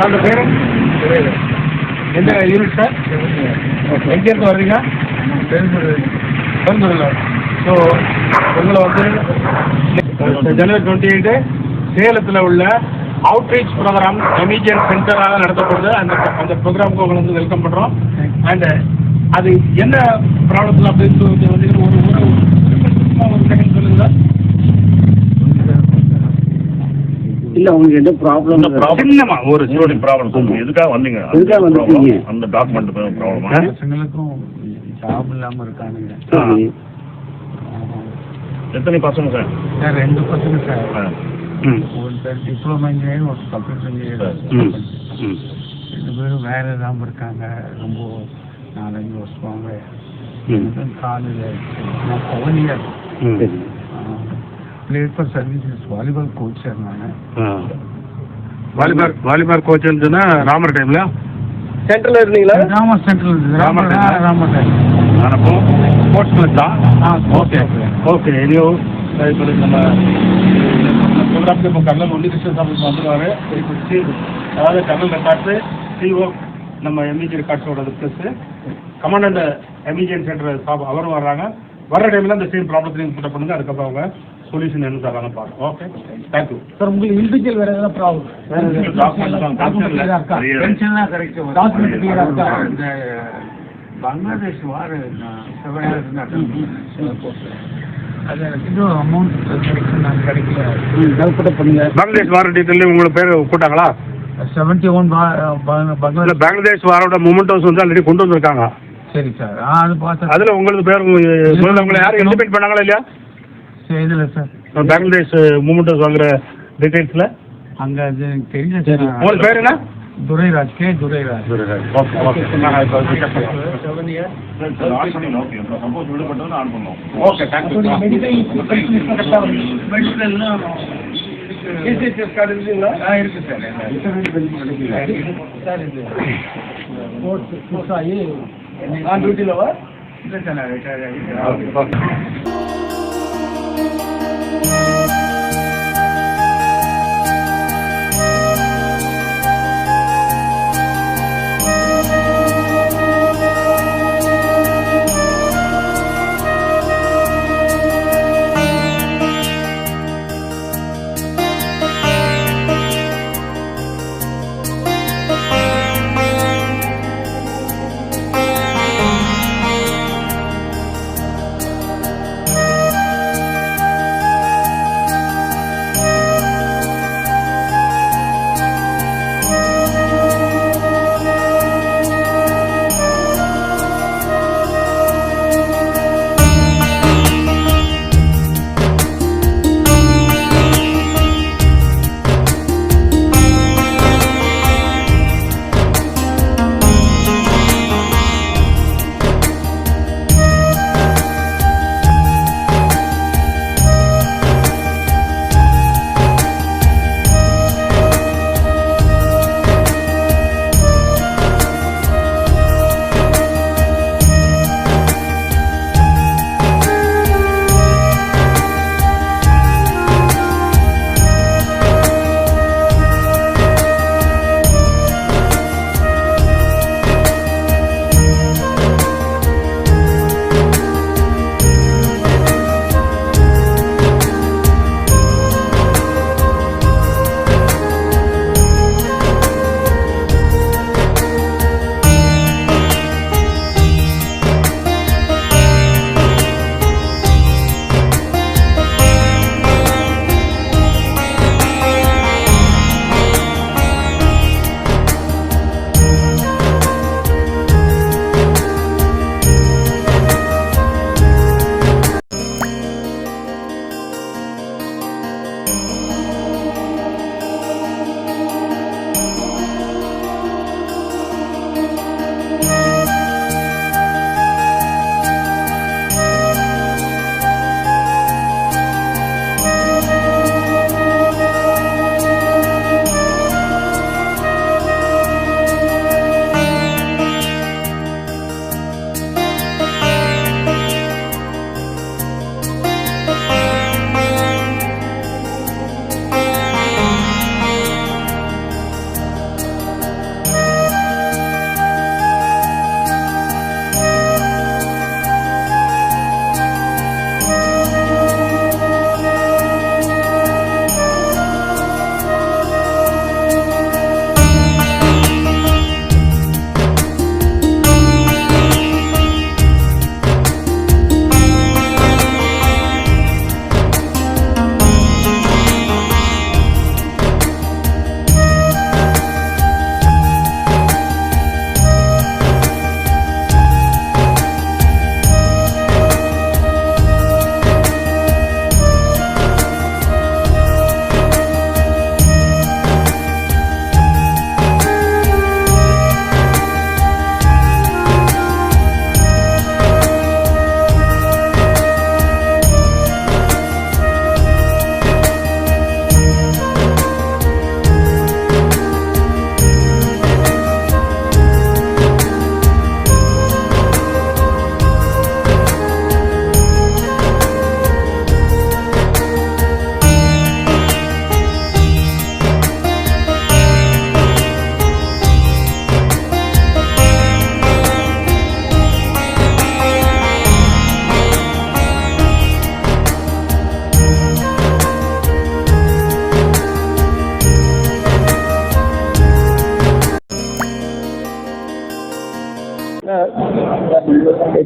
அந்த பேர் எந்த யூனிட் சார்? எங்கேருந்து வர்றீங்க? பெருந்துறையில். ஸோ உங்களை வந்து ஜனவரி 28 சேலத்தில் உள்ள அவுட்ரீச் ப்ரோக்ராம் எமிஜியன் சென்டராக நடத்தப்படுது. அந்த ப்ரோக்ராமுக்கு உங்களை வந்து வெல்கம் பண்ணுறோம். அண்ட் அது என்ன ப்ராப்ளத்தில் அப்படின்னு சொல்லி வந்து ஒரு செகண்ட் சொல்லுங்க சார். இல்ல உங்களுக்கு என்ன ப்ராப்ளம்? சின்னமா ஒரு சின்ன ப்ராப்ளம். எதுக்காக வந்தீங்க? அந்த டாக்குமெண்ட் ப்ராப்ளமா? பசங்களுக்கும் ஜாப் இல்லாம இருக்கானுங்க. எத்தனை பசங்க சார்? சார் 2 பசங்க சார். ஒரு பேர் டிப்ளமா இன்ஜினியர், ஒரு கம்ப்யூட்டர் இன்ஜினியர். 2 பேரும் வேற இல்லாம இருக்காங்க. ரொம்ப 4-5 வருஷமாங்க. காலையில் நான் 7 year played for services volleyball coach sir. நான் வாலிபால் கோச்சுன்னு சொன்னால் ராமர் டைம்ல சென்ட்ரல் இருந்தீங்களா? Ramar central Ramar time. நான் அப்போ ஸ்போர்ட்ஸ் மேட்ச் தான். Okay okay. இனியோ இப்போ நம்ம ப்ரோக்ராமுக்கு இப்போ கர்னல் ஒன்லி கிருஷ்ணன் சாப்பிட்டு வந்துடுவார். இப்போ அதாவது கர்னல் ரெக்கார்ட்ஸு சிஓ நம்ம எம்இஜி ரெக்கார்ட்ஸோட ப்ளஸ்ஸு கமாண்டண்ட் எமிஜியன் சென்டர் ஸ்டாஃப் அவரும் வர்றாங்க. வர்ற டைமில் அந்த சேம் ப்ராப்ளத்தையும் கூட்ட பண்ணுங்க. அதுக்கப்புறம் அவங்க சொல்யூஷன் என்ன தராங்க பார்க்கலாம். Okay, thank you sir. உங்களுக்கு இண்டிவிஜுவல் வேறு எதாவது ப்ராப்ளம்? பங்களாதேஷ் வார அது எனக்கு இன்னும் அமௌண்ட் கிடைக்கல பண்ணுங்க. பங்களாதேஷ் வார டீட்டெயில் உங்களுக்கு பேர் கூட்டாங்களா? 71 பங்களாதேஷ் வாரோட மூமெண்டோஸ் வந்து ஆல்ரெடி கொண்டு வந்திருக்காங்க. சரி சார். அது பார்த்தா அதில் உங்களுக்கு பேர் உங்களை யாரும் இன்டிமேட் பண்ணாங்களா இல்லையா? சரி இதில் சார் பங்களாதேஷ் மூமெண்டோஸ் வாங்குற டீட்டெயில்ஸில் அங்கே அது எனக்கு தெரியல சார். உங்களுக்கு பேர் என்ன? Durairaj, K Durairaj. Okay okay. Suppose விடுபட்டோன்னு ஆன் பண்ணுவோம். Okay, thank you. மெடிக்கல்லாம் இருக்கு சார். இது ஸ்போர்ட்ஸ் புதுசாகி டியூட்டிலவா? இல்லை சார், நான் ரிட்டையர் ஆகிட்டேன்.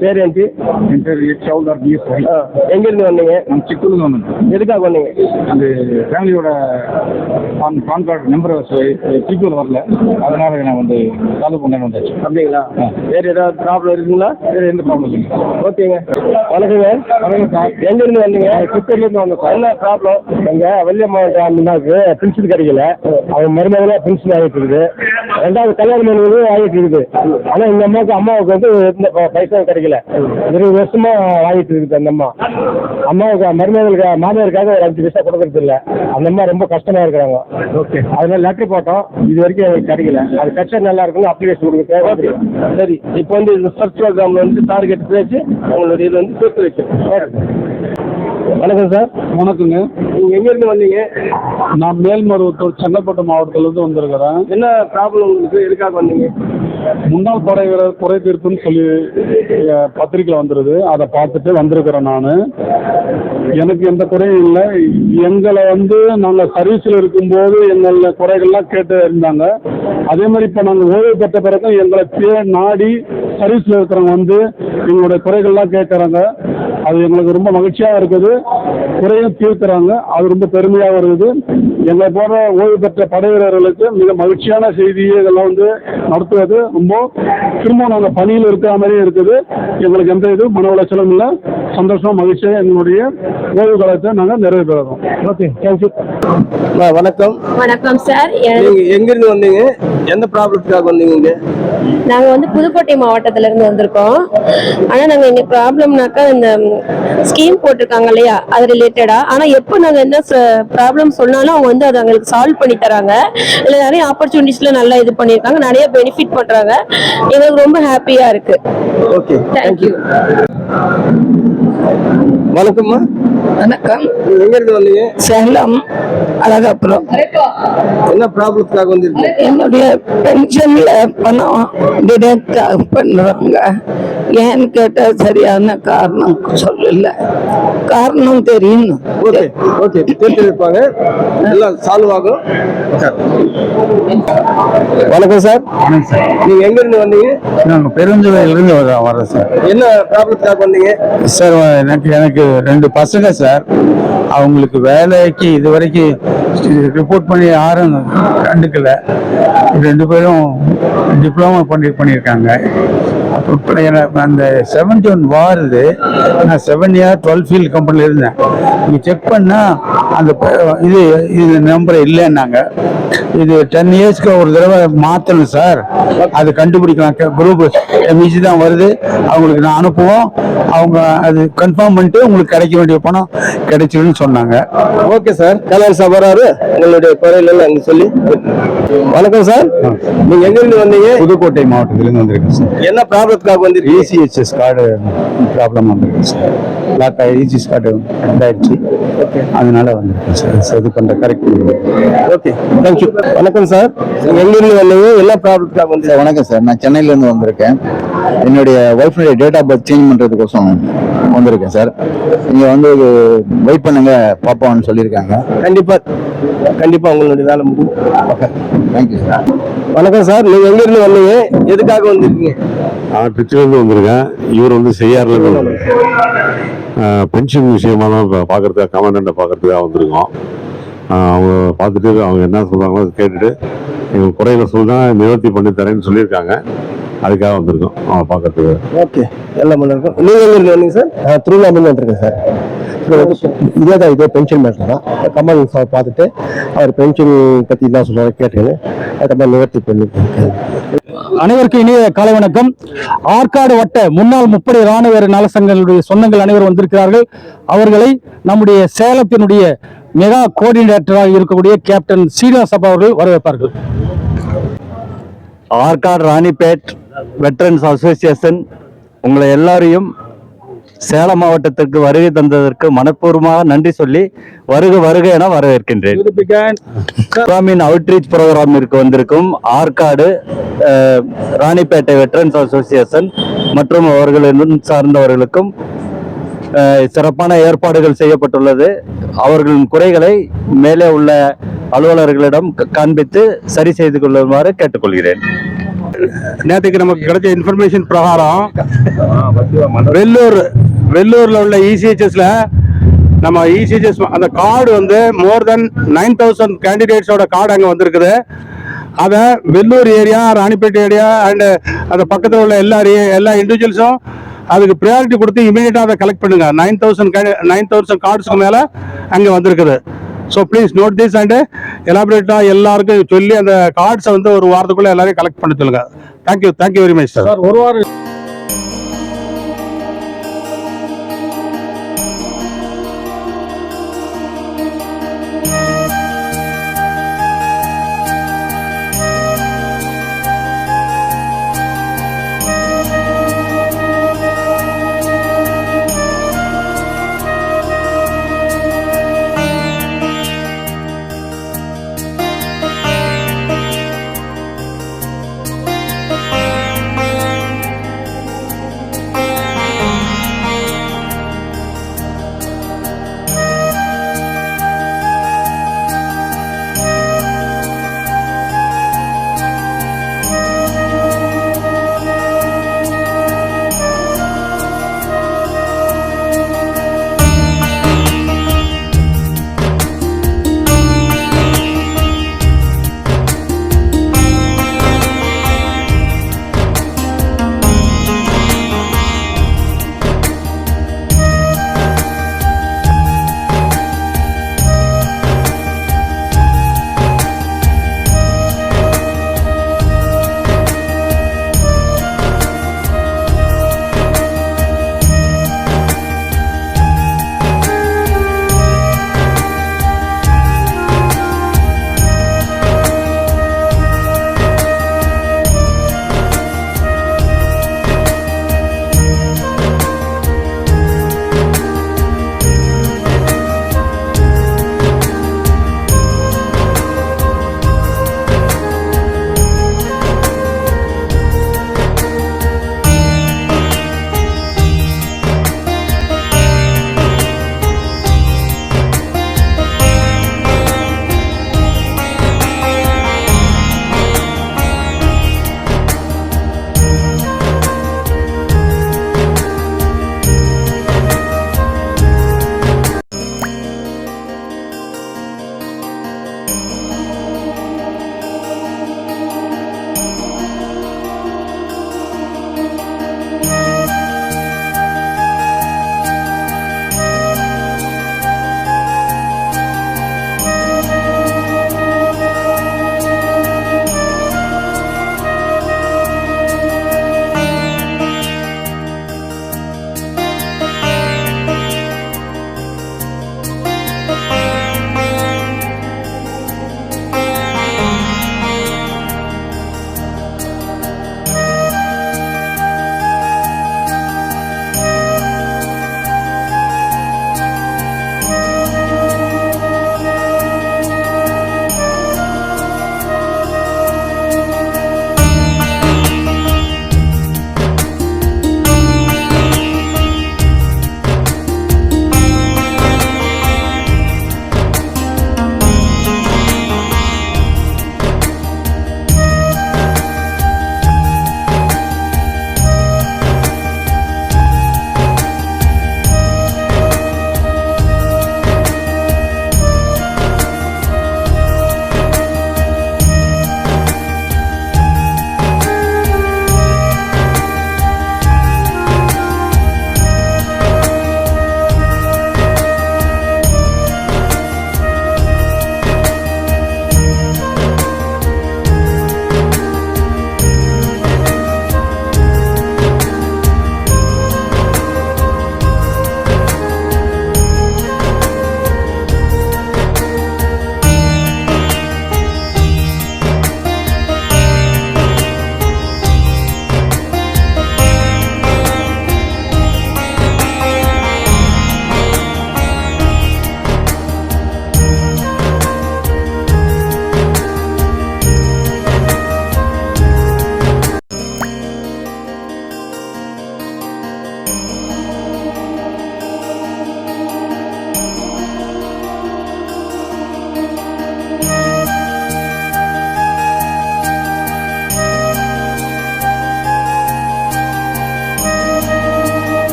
பேர் ఏంటి? என் பேர் சவுதார் பிஎஸ்ஐ. எங்கிருந்து வந்தீங்க? நான் சித்தூர்லேருந்து வந்தேன். எதுக்காக வந்தீங்க? அந்த ஃபேமிலியோட பான் கார்டு நம்பர் சித்தூர் வரல, அதனால நான் வந்து சால்வ் பண்ணேன்னு வந்தாச்சு. அப்படிங்களா? வேறு ஏதாவது ப்ராப்ளம் இருக்குங்களா? வேறு எந்த ப்ராப்ளம் இல்லைங்க. ஓகேங்க. வணக்கங்க. வணக்கம் சார். எங்கிருந்து வந்தீங்க? சித்தூர்லேருந்து வந்தேன் சார். என்ன ப்ராப்ளம்? எங்கள் வள்ளியம்மாவுக்கு பென்ஷன் கிடைக்கல, அவங்க மருமகளாக பென்ஷன் ஆகிட்டு இருக்குது. ரெண்டாவது கல்யாணம் பண்ணுவது ஆகிட்டு இருக்குது. ஆனால் இந்த அம்மாவுக்கு வந்து இந்த பைசா கிடைக்கல. 20 வருஷமா வாங்கிட்டு இருக்குது அந்த அம்மா. அம்மாவுக்கு மருமகளுக்கு மாமியாருக்காக ஒரு 5 பைசா கொடுக்கறது இல்லை. அந்த அம்மா ரொம்ப கஷ்டமா இருக்கிறாங்க. ஓகே. அதனால லெட்டர் போட்டோம், இது வரைக்கும் எனக்கு கிடைக்கல. அது கட்சா நல்லா இருக்குன்னு அப்ளிகேஷன் கொடுக்க தேவை. சரி, இப்போ வந்து இந்த சர்ச் ப்ரோக்ராம் வந்து டார்கெட் பேச்சு உங்களுடைய இது வந்து சேர்த்து வச்சு. வணக்கம் சார். வணக்கங்க. நீங்கள் எங்கேருந்து வந்தீங்க? நான் மேல்மருவத்தூர் செங்கல்பட்டு மாவட்டத்திலேருந்து வந்திருக்கிறேன். என்ன ப்ராப்ளம் உங்களுக்கு? எதுக்காக வந்தீங்க? முன்னாள் படை வீரர் குறை தீர்ப்புன்னு சொல்லி பத்திரிக்கை வந்துருது, அதை பார்த்துட்டு வந்திருக்கிறேன் நான். எனக்கு எந்த குறையும் இல்லை. எங்களை வந்து நாங்கள் சர்வீஸில் இருக்கும்போது எங்கள குறைகள்லாம் கேட்டு இருந்தாங்க. அதே மாதிரி இப்போ நாங்கள் ஓய்வு பெற்ற பிறகு எங்களை நாடி சர்வீஸில் இருக்கிறவங்க வந்து எங்களுடைய குறைகள்லாம் கேட்குறாங்க. அது எங்களுக்கு ரொம்ப மகிழ்ச்சியாக இருக்குது. குறையும் தீர்க்கிறாங்க, அது ரொம்ப பெருமையாக இருக்குது. எங்களை போன்ற ஓய்வு பெற்ற படை வீரர்களுக்கு மிக மகிழ்ச்சியான செய்தியை இதெல்லாம் வந்து நடத்துவது ரொம்ப திரும்ப நாங்கள் பணியில் இருக்கிற மாதிரியே இருக்குது. எங்களுக்கு எந்த இது மன உளைச்சலும் இல்லை. சந்தோஷம் மகிழ்ச்சியாக எங்களுடைய ஓய்வு காலத்தை நாங்கள் நிறைவு பெறுறோம். Okay, thank you. வணக்கம். வணக்கம் சார். நீங்கள் எங்கேருந்து வந்தீங்க? எந்த ப்ராப்ளத்துக்காக வந்தீங்க? நாங்கள் வந்து புதுக்கோட்டை மாவட்டத்துல இருந்து வந்திருக்கோம். ஆனால் நாங்கள் எங்கள் ப்ராப்ளம்னாக்கா இந்த ஸ்கீம் போட்டிருக்காங்க இல்லையா, அது ரிலேட்டடா. ஆனால் எப்போ நாங்கள் என்ன ப்ராப்ளம் சொன்னாலும் அவங்க வந்து அதை எங்களுக்கு சால்வ் பண்ணி தராங்க. இல்லை நிறைய ஆப்பர்ச்சுனிட்டிஸ்ல நல்லா இது பண்ணியிருக்காங்க, நிறைய பெனிஃபிட் பண்றாங்க. எங்களுக்கு ரொம்ப ஹாப்பியா இருக்கு. Okay, thank you. வணக்கம்மா. வணக்கம். எங்கேருந்து வந்தீங்க? சேலம் அழகாப்புறம். என்ன ப்ராப்ளத்துக்காக வந்திருக்கீங்க? என்னுடைய பென்ஷன்ல பணம் டிடெக்ட் பண்றாங்க. ஏன்னு கேட்டா சரியான காரணம் சொல்லல. காரணம் தெரியும். ஓகே ஓகே, தீர்த்து வைப்பாங்க, எல்லாம் சால்வ் ஆகும். வணக்கம் சார். வணக்கம் சார். நீங்க எங்க இருந்து வந்தீங்க? நாங்கள் பெருந்துறையிலிருந்து வர்றோம் சார். என்ன ப்ராப்ளத்துக்காக வந்தீங்க? சார் எனக்கு 2 பசங்க சார். அவங்களுக்கு வேலைக்கு இது வரைக்கும் ரிப்போர்ட் பண்ணி யாரும் கண்டுக்கல. 2 பேரும் டிப்ளமா பண்ணியிருக்காங்க. அந்த 71 வாருது. நான் 7 இயர் 12 ஃபீல்ட் கம்பெனியில் இருந்தேன். இங்கே செக் பண்ணால் அந்த இது நம்பர் இல்லைன்னாங்க. இது 10 இயர்ஸ்க்கு ஒரு தடவை மாற்றணும் சார், அது கண்டுபிடிக்கலாம். குரூப் எம்இசி தான் வருது, அவங்களுக்கு நான் அனுப்புவோம். அவங்க அது கன்ஃபார்ம் பண்ணிட்டு உங்களுக்கு கிடைக்க வேண்டிய பணம் கிடைச்சிடுன்னு சொன்னாங்க. Okay sir. கலர் சபராரு உங்களுடைய குறையில அங்கே சொல்லி. வணக்கம் சார். நீங்க எங்க இருந்து வந்தீங்க? புதுக்கோட்டை மாவட்டத்திலேருந்து வந்திருக்கேன் சார். என்ன ப்ராப்ளத்துக்காக வந்திருக்கீங்க? ECHS கார்டு ப்ராப்ளம் வந்திருக்கு சார். லாக் ECHS கார்டு இதாயிடுச்சு, அதனால வந்திருக்கேன் சார். இது பண்ணுற கரெக்ட். Okay, thank you. வணக்கம் சார். நீங்க எங்க இருந்து வந்தீங்க? என்ன ப்ராப்ளத்துக்காக வந்தீங்க? வணக்கம் சார். நான் சென்னையிலேருந்து வந்திருக்கேன். என்னுடைய ஒய்ஃபுடைய டேட் ஆஃப் பர்த் சேஞ்ச் பண்ணுறதுக்கோசம் வந்திருக்கேன் சார். நீங்கள் வந்து வெயிட் பண்ணுங்க பார்ப்போம்னு சொல்லியிருக்காங்க. கண்டிப்பா கண்டிப்பா உங்களுடைய வேலை முடியும். Okay, thank you sir. வணக்கம் சார். நீங்க எங்க இருந்து வந்தீங்க? எதுக்காக வந்திருக்கீங்க? நான் திருச்சியிலேருந்து வந்திருக்கேன். இவர் வந்து செய்யாறுலேருந்து பென்ஷன் விஷயமா தான் பார்க்குறதுக்காக, கமாண்டண்ட்டை பார்க்குறதுக்காக வந்திருக்கோம். அவங்க பார்த்துட்டு அவங்க என்ன சொல்கிறாங்களோ கேட்டுட்டு எங்கள் குறையில சொல்லிதான் நிவர்த்தி பண்ணி தரேன்னு சொல்லியிருக்காங்க. அதுக்காக வந்திருக்கோம் அவங்க பார்க்கறதுக்கு. ஓகே, எல்லாம் பண்ணிருக்கோம். நீங்க எங்க இருந்து வந்தீங்க சார்? திருவண்ணாமலை வந்திருக்கேன் சார். இதே பென்ஷன் மேட்டர் தான். கமல் சார் பார்த்துட்டு அவர் பென்ஷன் பற்றி என்ன சொல்றாரு கேட்டுங்க, அதுக்கப்புறம் நிவர்த்தி பண்ணிருக்கேன். அனைவருக்கும் இனிய காலை வணக்கம். ஆற்காடு வட்ட முன்னாள் முப்படை ராணுவ நல சங்கங்களுடைய சொந்தங்கள் அனைவரும் வந்திருக்கிறார்கள். அவர்களை நம்முடைய சேலத்தினுடைய மெகா கோஆர்டினேட்டராக இருக்கக்கூடிய கேப்டன் சீனிவாசப்பா அவர்கள் வரவேற்பார்கள். ஆற்காடு ராணிப்பேட் வெட்டரன்ஸ் அசோசியேஷன் உங்களை எல்லாரையும் சேலம் மாவட்டத்திற்கு வருகை தந்ததற்கு மனப்பூர்வமாக நன்றி சொல்லி வருக வருக என வரவேற்கின்றேன். அவுட்ரீச் ப்ரோக்ராமிற்கு வந்திருக்கும் ஆற்காடு ராணிப்பேட்டை வெட்டரன்ஸ் அசோசியேஷன் மற்றும் அவர்களின் சார்ந்தவர்களுக்கும் சிறப்பான ஏற்பாடுகள் செய்யப்பட்டுள்ளது. அவர்களின் குறைகளை மேலே உள்ள அலுவலர்களிடம் காண்பித்து சரி செய்து கொள்ளுமாறு கேட்டுக்கொள்கிறேன். நேற்றுக்கு நமக்கு கிடைச்ச இன்ஃபர்மேஷன் பிரகாரம் வெள்ளூர்ல உள்ள இசிஹெச்எஸ்ல நம்ம இசிஹெச்எஸ் அந்த கார்டு வந்து மோர் தென் 9,000 கேண்டிடேட்ஸோட கார்டு அங்கே வந்திருக்குது. அதை Vellore area, Ranipet area and அந்த பக்கத்தில் உள்ள எல்லா இண்டிவிஜுவல்ஸும் அதுக்கு ப்ரையாரிட்டி கொடுத்து இமீடியட்டாக அதை கலெக்ட் பண்ணுங்க. 9,000 கார்ட்ஸுக்கு மேலே அங்கே வந்திருக்குது. So please note this and எலாபரேட்டாக எல்லாருக்கும் சொல்லி அந்த கார்ட்ஸை வந்து ஒரு வாரத்துக்குள்ளே எல்லாரையும் கலெக்ட் பண்ண சொல்லுங்க. Thank you very much sir. ஒரு வாரம்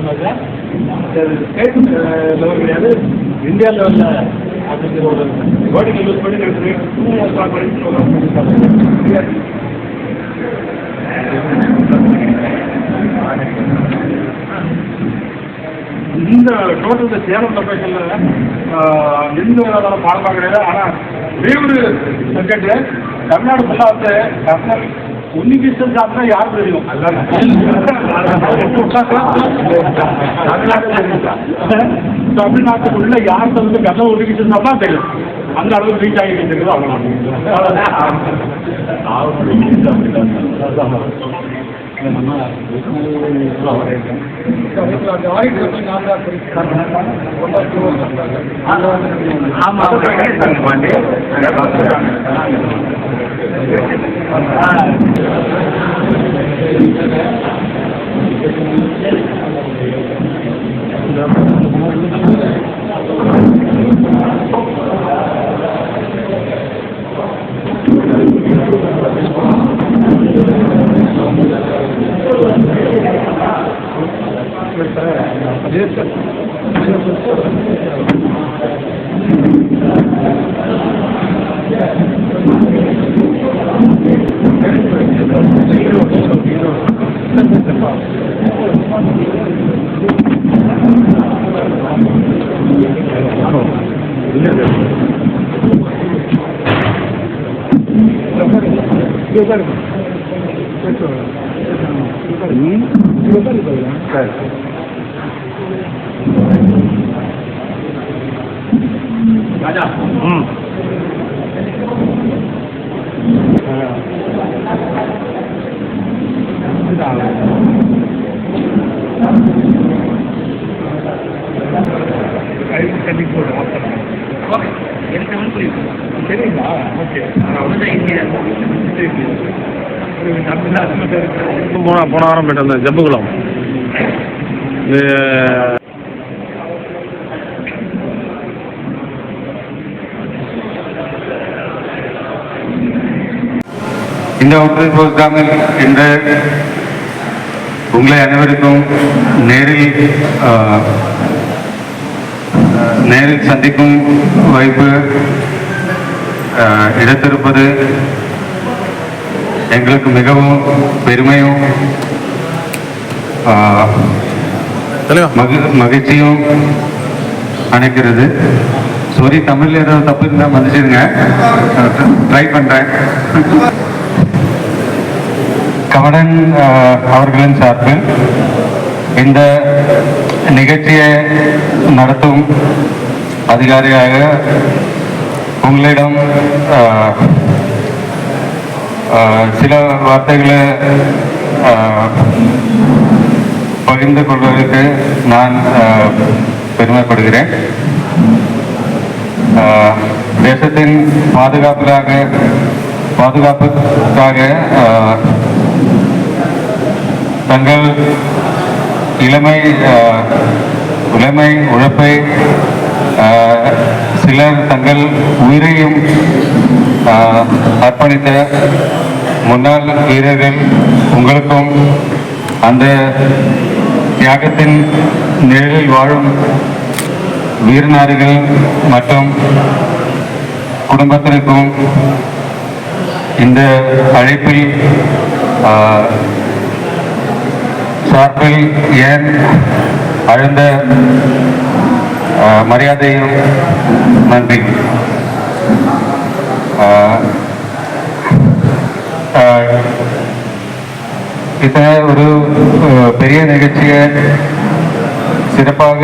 சொன்னாங்க. ஸ்டேட் லெவல் கிடையாது, இந்தியா லெவலில் அப்படிங்கிற ஒரு வேர்டிங் யூஸ் பண்ணி இந்த டோட்டல் இந்த சேலம் லொக்கேஷனில் எந்த விதமான பாடமாக கிடையாது. ஆனால் வேறு சப்ஜெக்ட் தமிழ்நாடு ஃபுல்லாக வந்து கர்னல் உன்னிகிருஷ்ணன் சாப்பிட்டா யாருக்கு தெரியும்? தமிழ்நாட்டுக்குள்ள யாருக்கு வந்து கர்னல் உன்னிகிருஷ்ணன் சாப்பிட்டா தெரியும். அந்த அளவுக்கு ரீச் ஆகிட்டு இருக்குது. ராஜா சரிங்களா? ஓகே போன வாரம் போயிட்டு வந்தேன் ஜம்புகுளம். இந்த ஒற்றை ப்ரோக்ராமில் இன்று உங்களை அனைவருக்கும் நேரில் சந்திக்கும் வாய்ப்பு இடத்திருப்பது எங்களுக்கு மிகவும் பெருமையும் மகிழ்ச்சியும் அணைக்கிறது. சாரி, தமிழ்ல ஏதாவது தப்பு இருந்தால் மன்னிச்சிருங்க, ட்ரை பண்ணுறேன். கமடன் அவர்களின் சார்பில் இந்த நிகழ்ச்சியை நடத்தும் அதிகாரியாக உங்களிடம் சில வார்த்தைகளை பகிர்ந்து கொள்வதற்கு நான் பெருமைப்படுகிறேன். தேசத்தின் பாதுகாப்புக்காக தங்கள் இளமை உழைப்பை சிலர் தங்கள் உயிரையும் அர்ப்பணித்த முன்னாள் வீரர்கள், உங்களுக்கும் அந்த தியாகத்தின் நிழலில் வாழும் வீரநாரிகள் மற்றும் குடும்பத்தினருக்கும் இந்த அழைப்பில் சார்பில் ஏன் ஆழ்ந்த மரியாதையும் நன்றி. இத்தனை ஒரு பெரிய நிகழ்ச்சியை சிறப்பாக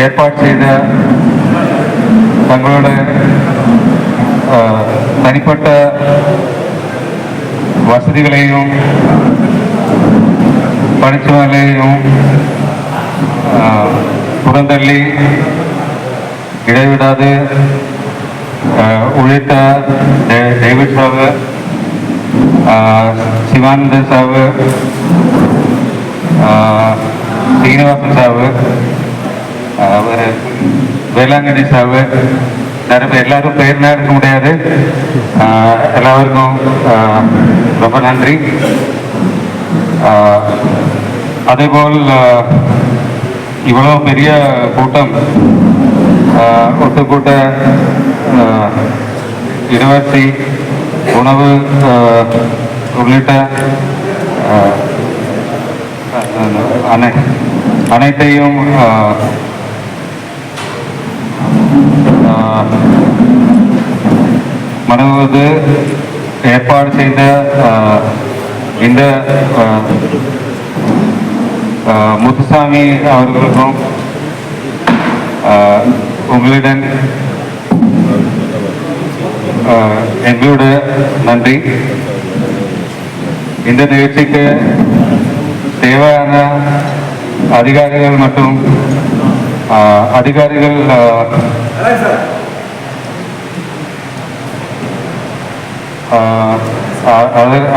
ஏற்பாடு செய்த தங்களோட தனிப்பட்ட வசதிகளையும் பணிச்சுமைகளையும் புறந்தள்ளி இடைவிடாது உழைத்த டேவிட் சாவு, சிவானந்த சாவு, சீனிவாசன் சாவு, வேளாங்கண்ணி சாவு, நிறைய பேர், எல்லாரும் பேர்லாம் எடுக்க முடியாது. எல்லாருக்கும் ரொம்ப நன்றி. அதேபோல் இவ்வளோ பெரிய கூட்டம் ஒட்டுக்கூட்ட யூனிவர்சிட்டி உணவு உள்ளிட்ட அனைத்தையும் மனது ஏற்பாடு செய்த இந்த முத்துசாமி அவர்களுக்கும் உங்களிடம் எங்களோட நன்றி. இந்த நிகழ்ச்சிக்கு தேவையான அதிகாரிகள் மற்றும் அதிகாரிகள்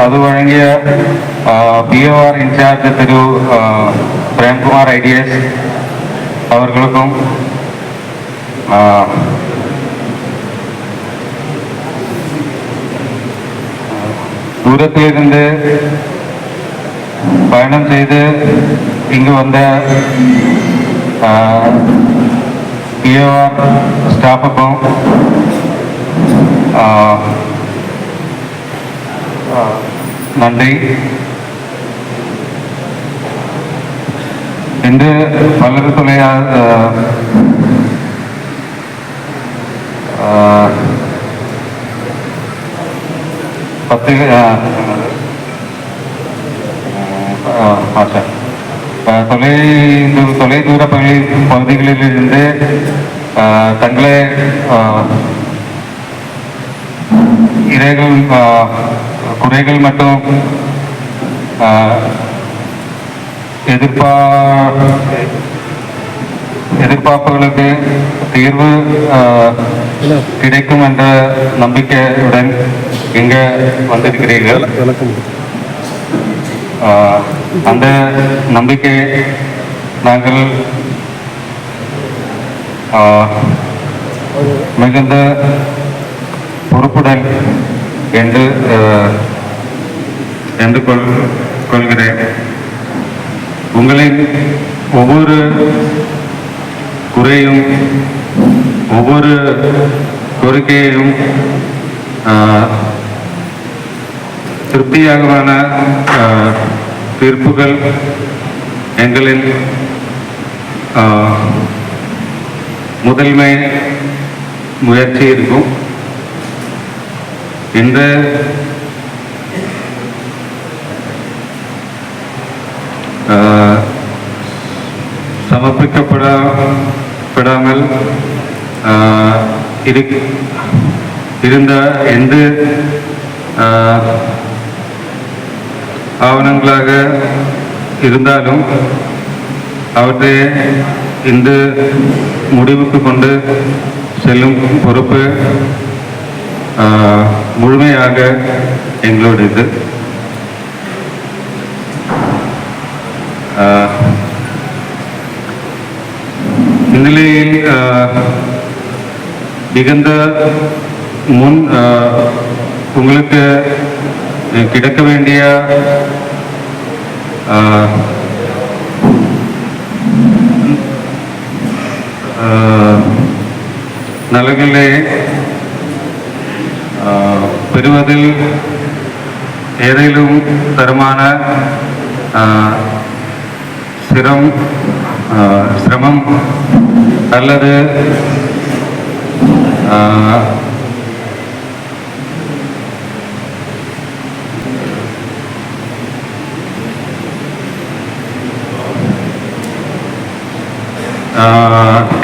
அது வழங்கிய பிஓஆர் இன்சார்ஜ் திரு பிரேம்குமார் ஐடிஎஸ் அவர்களுக்கும் தூரத்திலிருந்து பயணம் செய்து இங்கு வந்த பிஓஆர் ஸ்டாஃபுக்கும் நன்றி. இன்று பல்கலைத்துறையால் தொலைதூர பகுதிகளிலிருந்து தங்களை குறைகள் மற்றும் எதிர்பார்ப்புகளுக்கு தீர்வு கிடைக்கும் என்ற நம்பிக்கையுடன் இங்கே வந்திருக்கிறீர்கள். அந்த நம்பிக்கை நாங்கள் மிகுந்த பொறுப்புடன் என்று கொள்கிறேன். உங்களின் ஒவ்வொரு குறையும் ஒவ்வொரு கோரிக்கையையும் திருப்தியாகவான தீர்ப்புகள் எங்களின் முதன்மை முயற்சி இருக்கும். இந்த சமர்ப்பிக்கப்படாமல் இருந்த எந்த ஆவணங்களாக இருந்தாலும் அவற்றை இந்த முடிவுக்கு கொண்டு செல்லும் பொறுப்பு முழுமையாக எங்களுடையது. இந்நிலையில் மிகுந்த முன் உங்களுக்கு கிடைக்க வேண்டிய நலன்களை பெறுவதில் ஏதேனும் தரமான சிரமம் அல்லது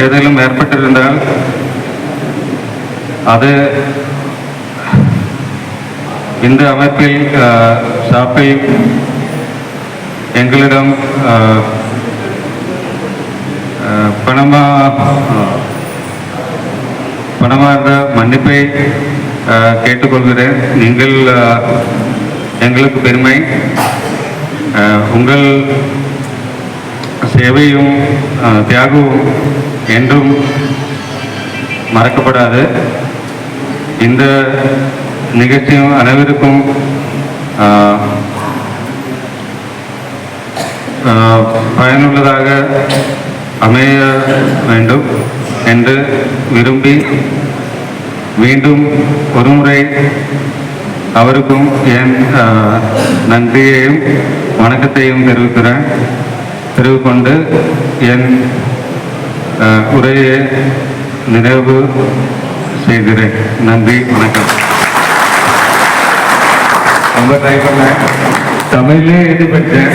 ஏதேனும் ஏற்பட்டிருந்தால் அது இந்த அமைப்பில் ஷாப்பில் எங்களிடம் பணமார்ந்த மன்னிப்பை கேட்டுக்கொள்கிறேன். நீங்கள் எங்களுக்கு பெருமை. உங்கள் சேவையும் தியாகமும் என்றும் மறக்கப்படாது. இந்த நிகழ்ச்சியும் அனைவருக்கும் பயனுள்ளதாக அமைய வேண்டும் என்று விரும்பி மீண்டும் ஒருமுறை அவருக்கும் என் நன்றியையும் வணக்கத்தையும் தெரிவிக்கொண்டு என் உரையை நிறைவு செய்கிறேன். நன்றி, வணக்கம். ரொம்ப ட்ரை பண்ணேன், தமிழ்லேயே எழுதி படித்தேன்.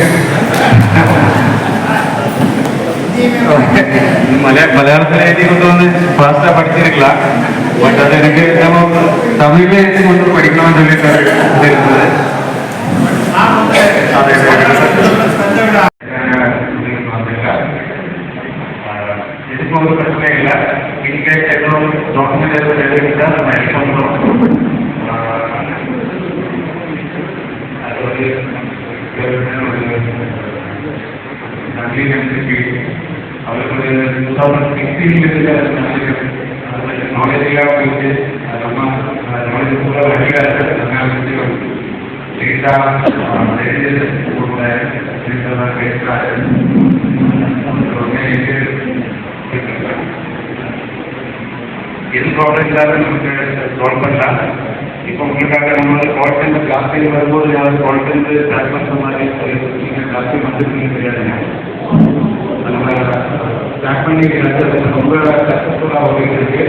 மலையாளத்தில் எழுதி கொண்டு வந்து ஃபாஸ்ட்டாக படிச்சிருக்கலாம். பட் அது எனக்கு நம்ம தமிழ்லேயே எழுதி கொண்டு படிக்கணும்னு சொல்லிட்டு இருந்தது. இதுக்கு ஒரு பிரச்சனை இல்லை. இன்கேஸ் எதுவும் டாக்குமெண்ட் எதுவும் எழுதிட்டா நம்ம ஹெல்ப் பண்ணுறோம். அது ஒரு நன்றி நன்றி. அவருக்கு 2016 நாலேஜாக போயிட்டு அது நம்ம நாலேஜ் கூட வழியாக பேசுகிறாரு. எது ப்ராப்ளம் இல்லாத நமக்கு சால்வ் பண்ணலாம். இப்போ உங்களுக்காக நம்ம கால் சென்டர் கிளாஸில் வரும்போது யாரும் கால் சென்டர் ஸ்டார்ட் பண்ணுற மாதிரி நீங்கள் கிளாஸில் வந்துருக்கீங்க தெரியாதுங்க. நம்ம ஸ்டார்ட் பண்ணி ரொம்ப சக்ஸஸ்ஃபுல்லாக போயிட்டு இருக்கு.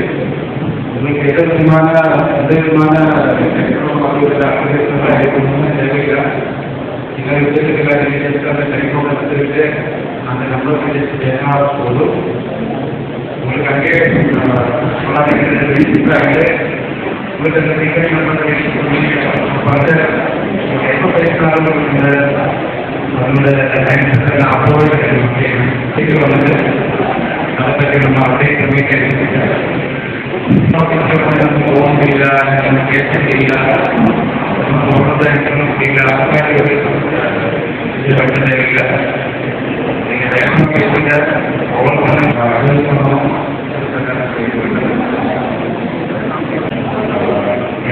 உங்களுக்கு எந்த விதமான தேவையில்லை. நீங்கள் விதத்தில் அந்த டெலிஃபோனை எடுத்துக்கிட்டு அந்த நம்பர் பேசினா போதும். உங்களுக்கு அங்கே உங்களுக்கு அந்த டிக்கெட் நம்பர் எப்போ பேசினாலும் அதோட அப்ரோச் வந்து அதை பற்றி நம்ம அப்டேட் பண்ணி தெரிஞ்சுக்கிட்டோம். போக முடியல, பேச முடியல, சொல்ல முடியல, இது பண்ண தேவையில்லை. நீங்கள் வேகமாக பேசுங்க.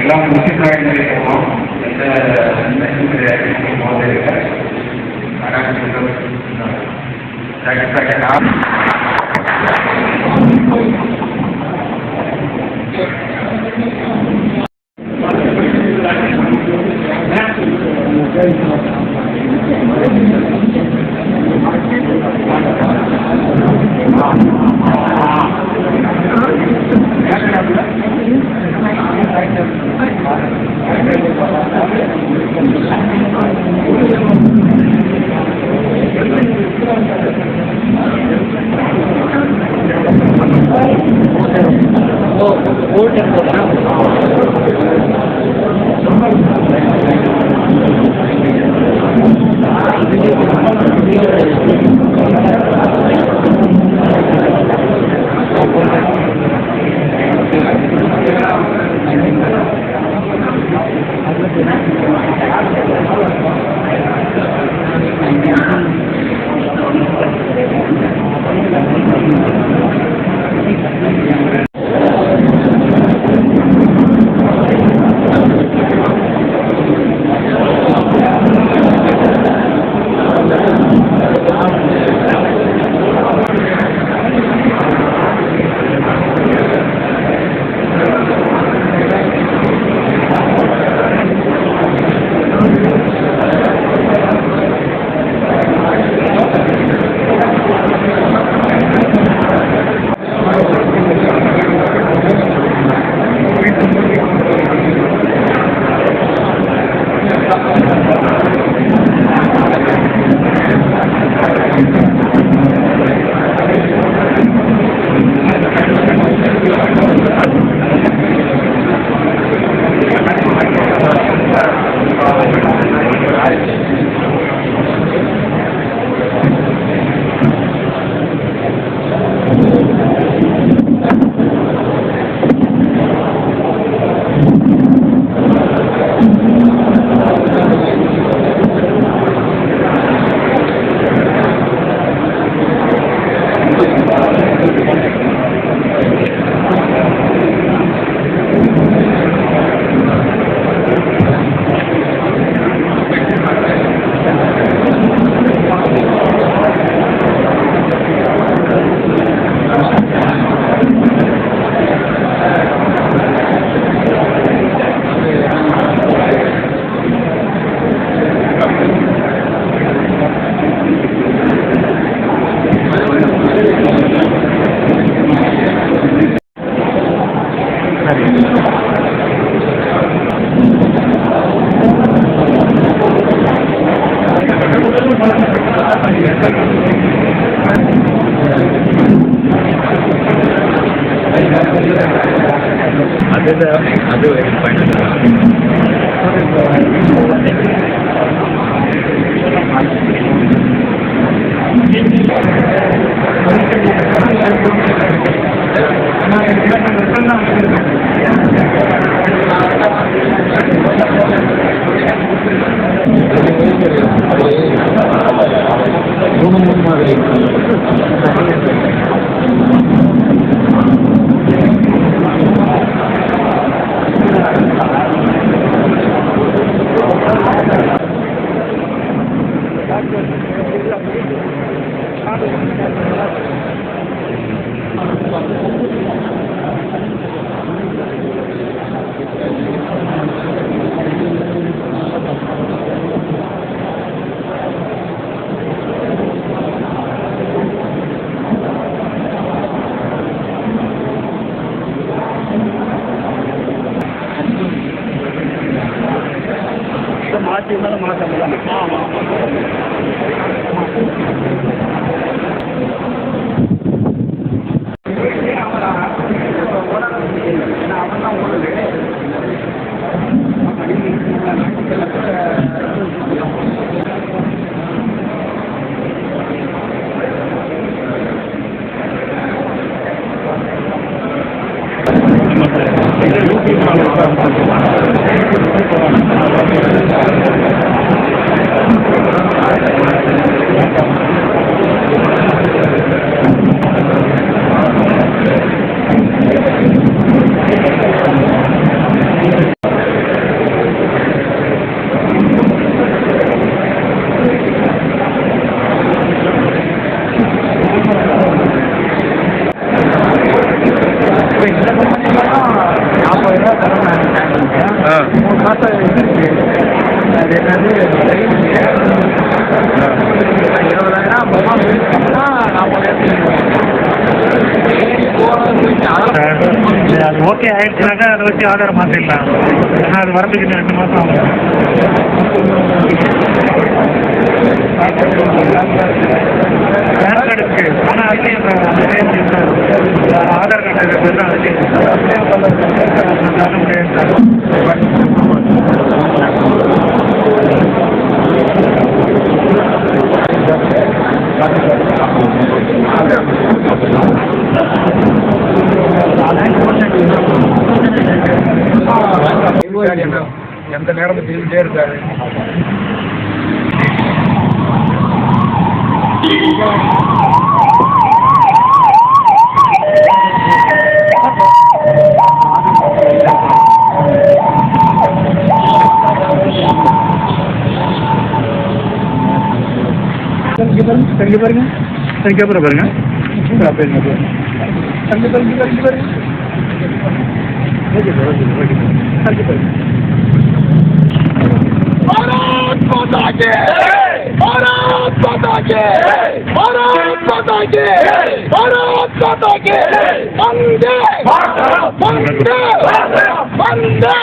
எல்லாம் முடிச்சுட்டாங்க. அது ஓகே ஆயிடுச்சுனாக்கா அதை வச்சு ஆர்டர் மாற்றிடலாம். ஏன்னா அது வரதுக்கு இன்னும் 2 மாதம் ஆகும். பேன் கார்டு இருக்கு, ஆனால் அதுலேயும் ஆதார் கார்டு இருக்கு தான் எந்த நேரமும் தெரிஞ்சுட்டே இருக்காரு. தங்கி பாருங்க, கேமரா பாருங்க, தங்கி பாருங்க. भारत माता की भारत माता की भारत माता की भारत माता की वंदे वंदे वंदे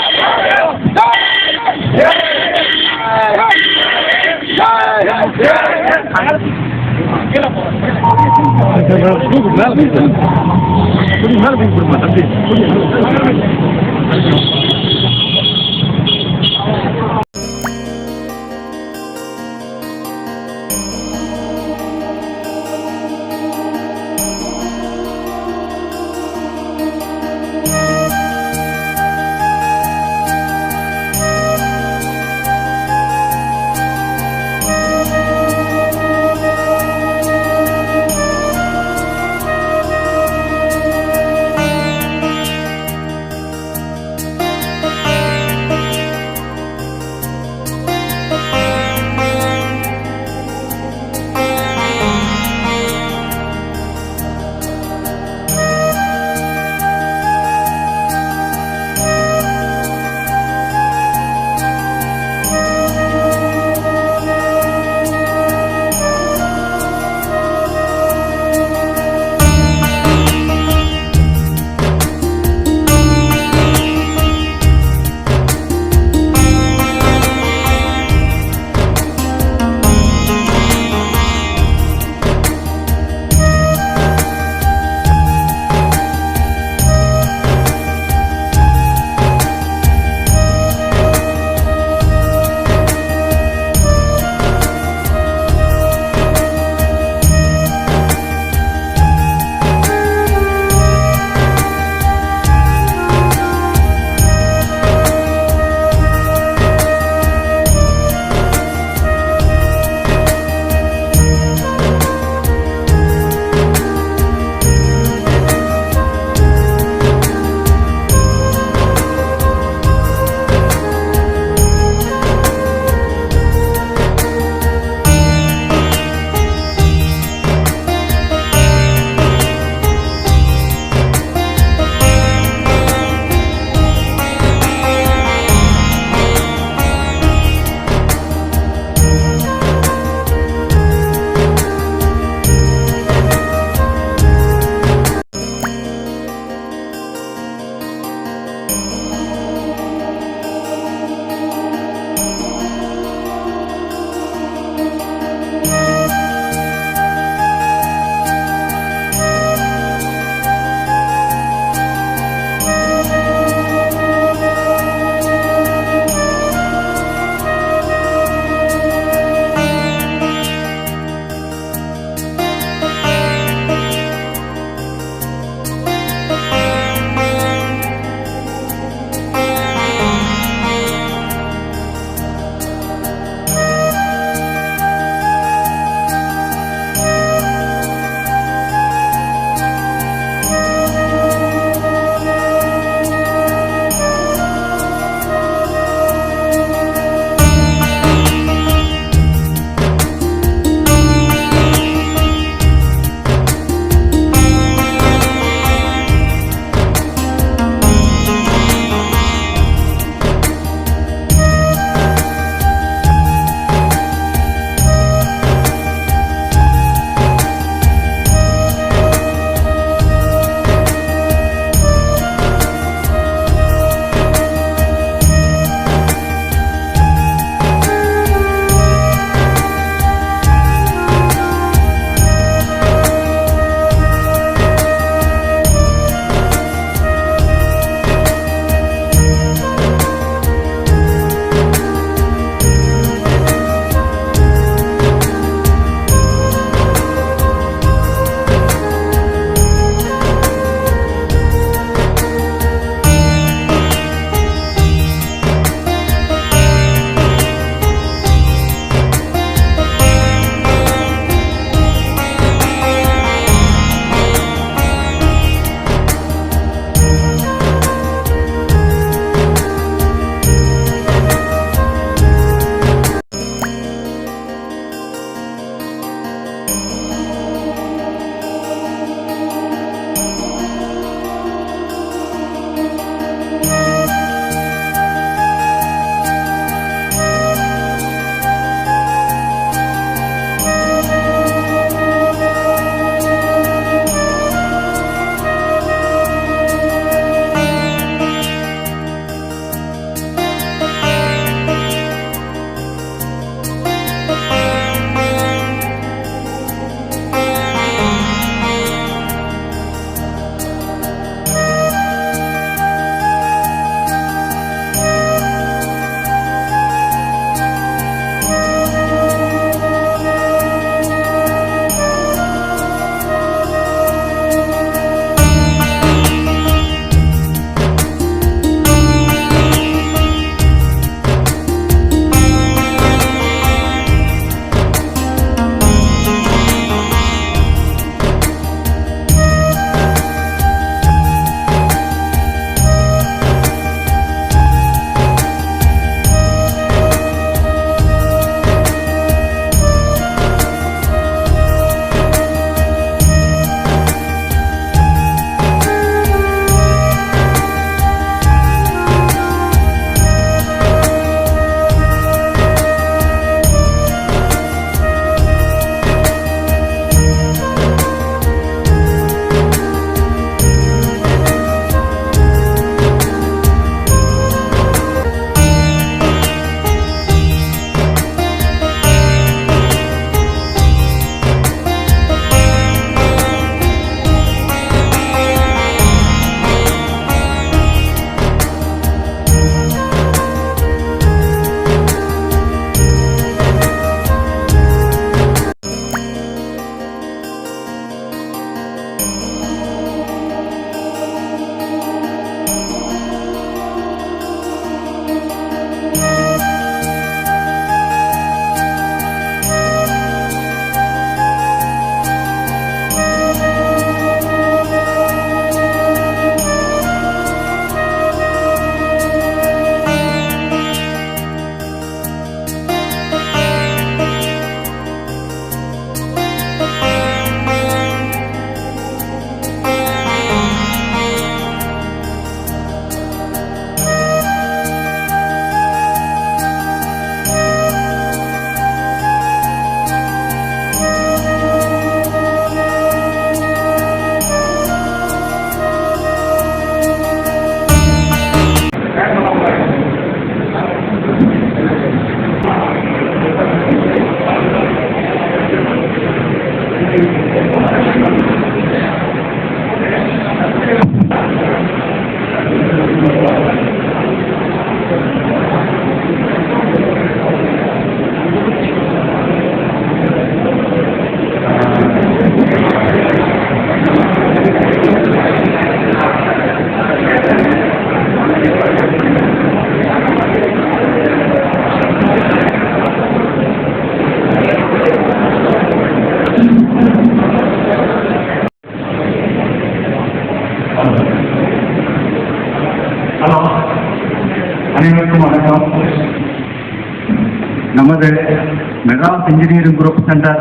Madras Engineering Group Center,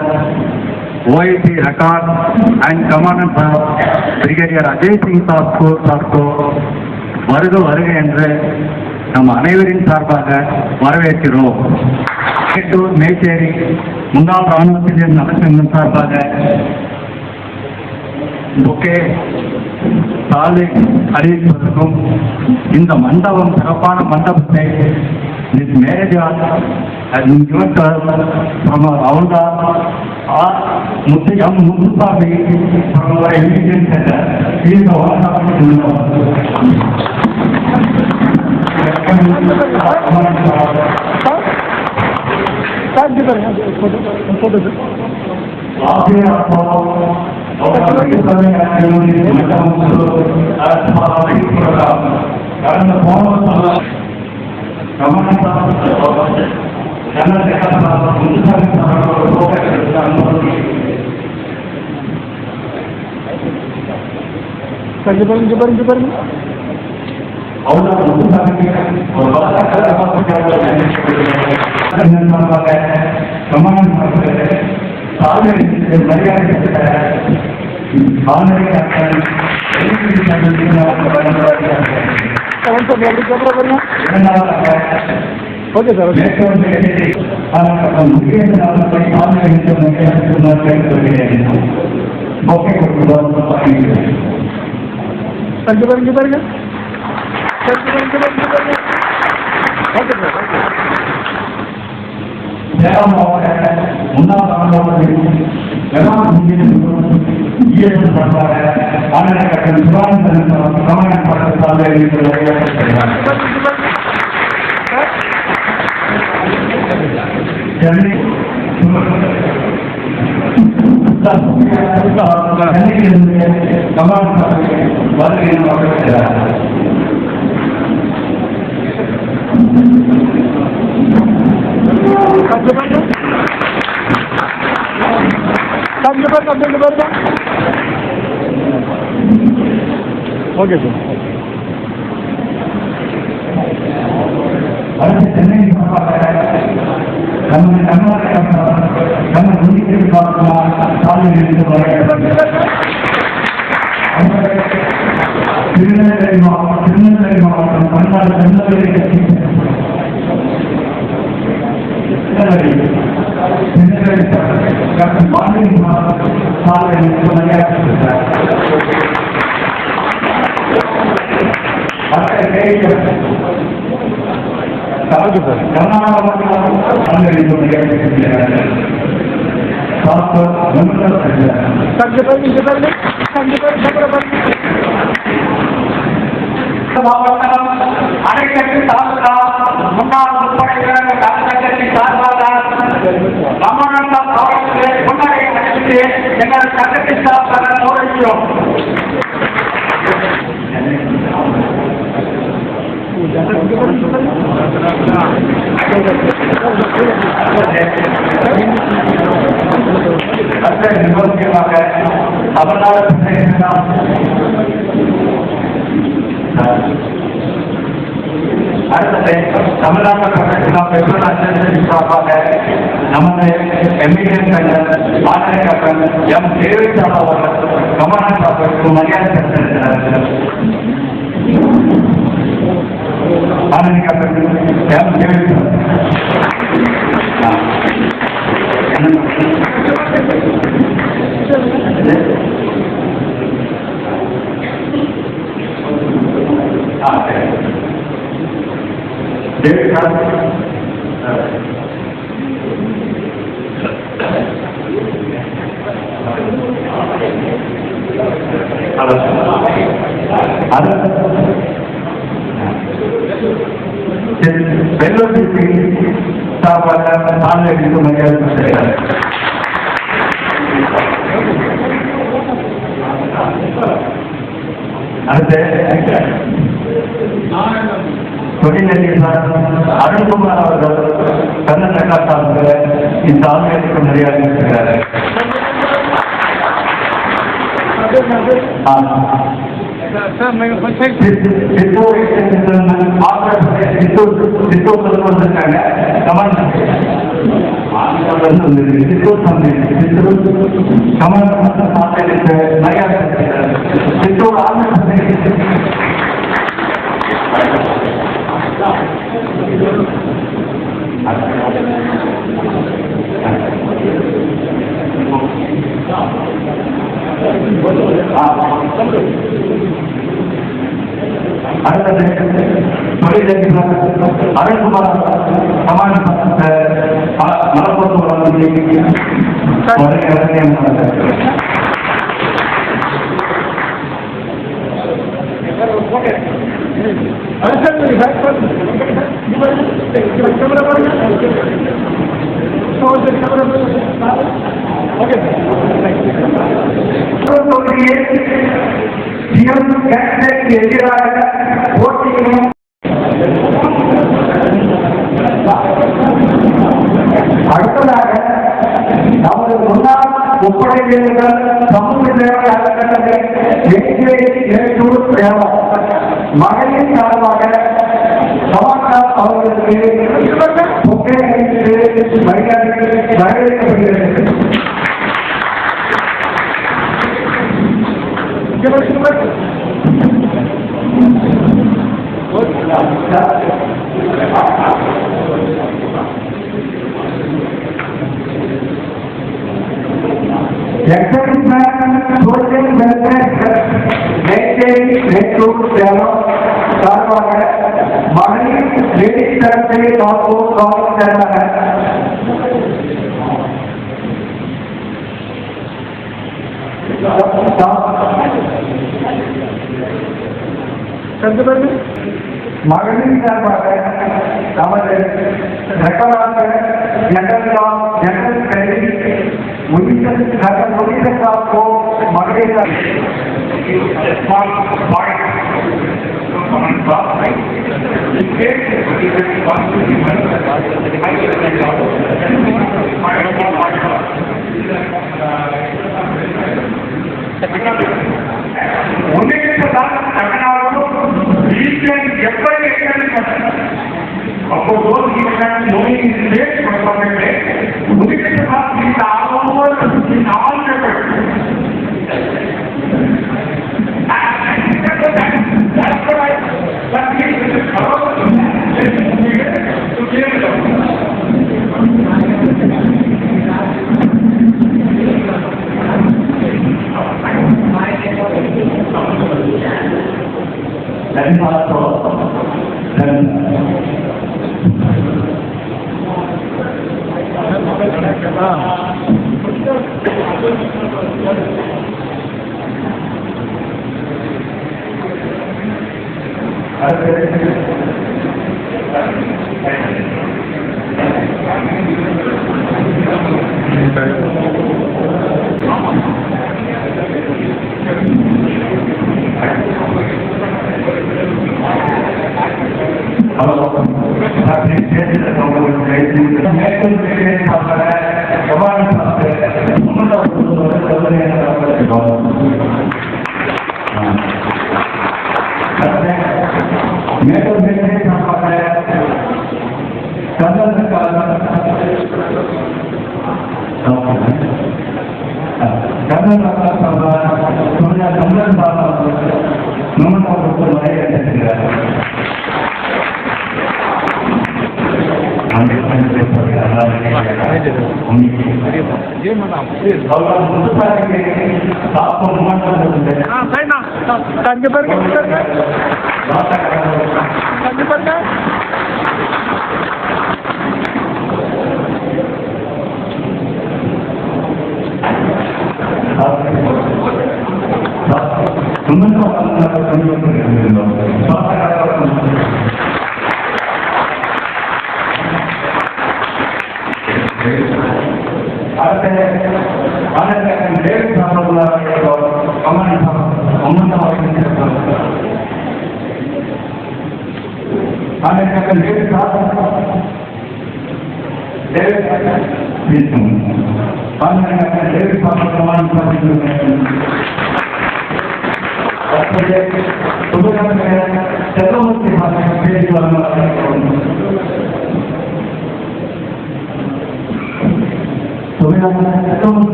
OIT Record and Commandant Brigadier Ajay Singh Sarko வருக வருக என்று நம் அனைவரின் சார்பாக வரவேற்கிறோம். மேச்சேரி முன்னாள் ராணுவத்தினர் நலச்சங்கம் சார்பாக பொக்கே சாலை அறிவிப்பதற்கும் இந்த மண்டபம் சிறப்பான மண்டபத்தை this marriage has been given to us from our Avda or Mustafa from our education center. He is the one of okay sir பாருங்க முன்னாள் ஓகே சார் சென்னை திருநெல்வேலி மாவட்டம் தமிழ்நாடு சென்னை கட்சி டாக்டர் பாண்டியன் சாலை மாவட்டம் அணைக்கட்டு தாலுகா முன்னாள் முப்படையினர் கட்சி சார்பாக ரமணா அவர்களுக்கு முன்னாடி அழைத்து எங்கள் சட்டத்தின் சார்பாக கௌரவிக்கிறோம். அடுத்தது தமிழ்நாட்டு சார்பாக நமது எம்ஏஎன் மாநில எம் தேவைச்சாளர் அவர்கள் கமல்நாத் மரியாதை செலுத்தியிருக்கிறார்கள். அருண்குமார் அவர்கள் கர்நாடகா சார்ந்த இந்த ஆலயத்துக்கு மரியாதை இருக்கிறார்கள். சித்தூர் வந்திருக்காங்க. चित्तूर कमल चित्तूर आंध्र प्रदेश अरुण कुमार समान அடுத்ததாக நமது முன்னாள் முப்படை வீரர்கள் சமூக சேவை அறக்கட்டளை மகளிர் சார்பாக சமாச்சார் அவர்களுக்கு பொக்கை அளித்து வரவேற்கப்படுகிறது. சார்பாக மகளிர் லேடிஸ் தரத்தை மகளிர் சார்பாக நமது ரெக்கலாக जनरल को मगड़े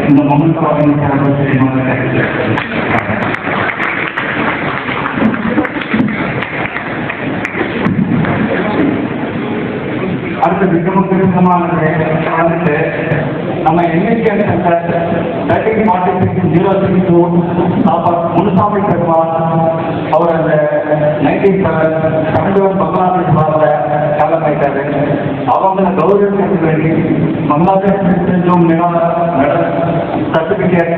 இந்த மொமெண்ட்டாக அடுத்த மிக முக்கியமானது வந்துட்டு நம்ம எண்ணிக்கை முனுசாமி பெருமாள் அவர் அந்த 1971 பங்களாதேஷ் வாழ்ந்த காலமாயிட்டாரு. அவங்க கௌரவத்துக்கு வேண்டி பங்களாதேஷ் சர்டிபிகேட்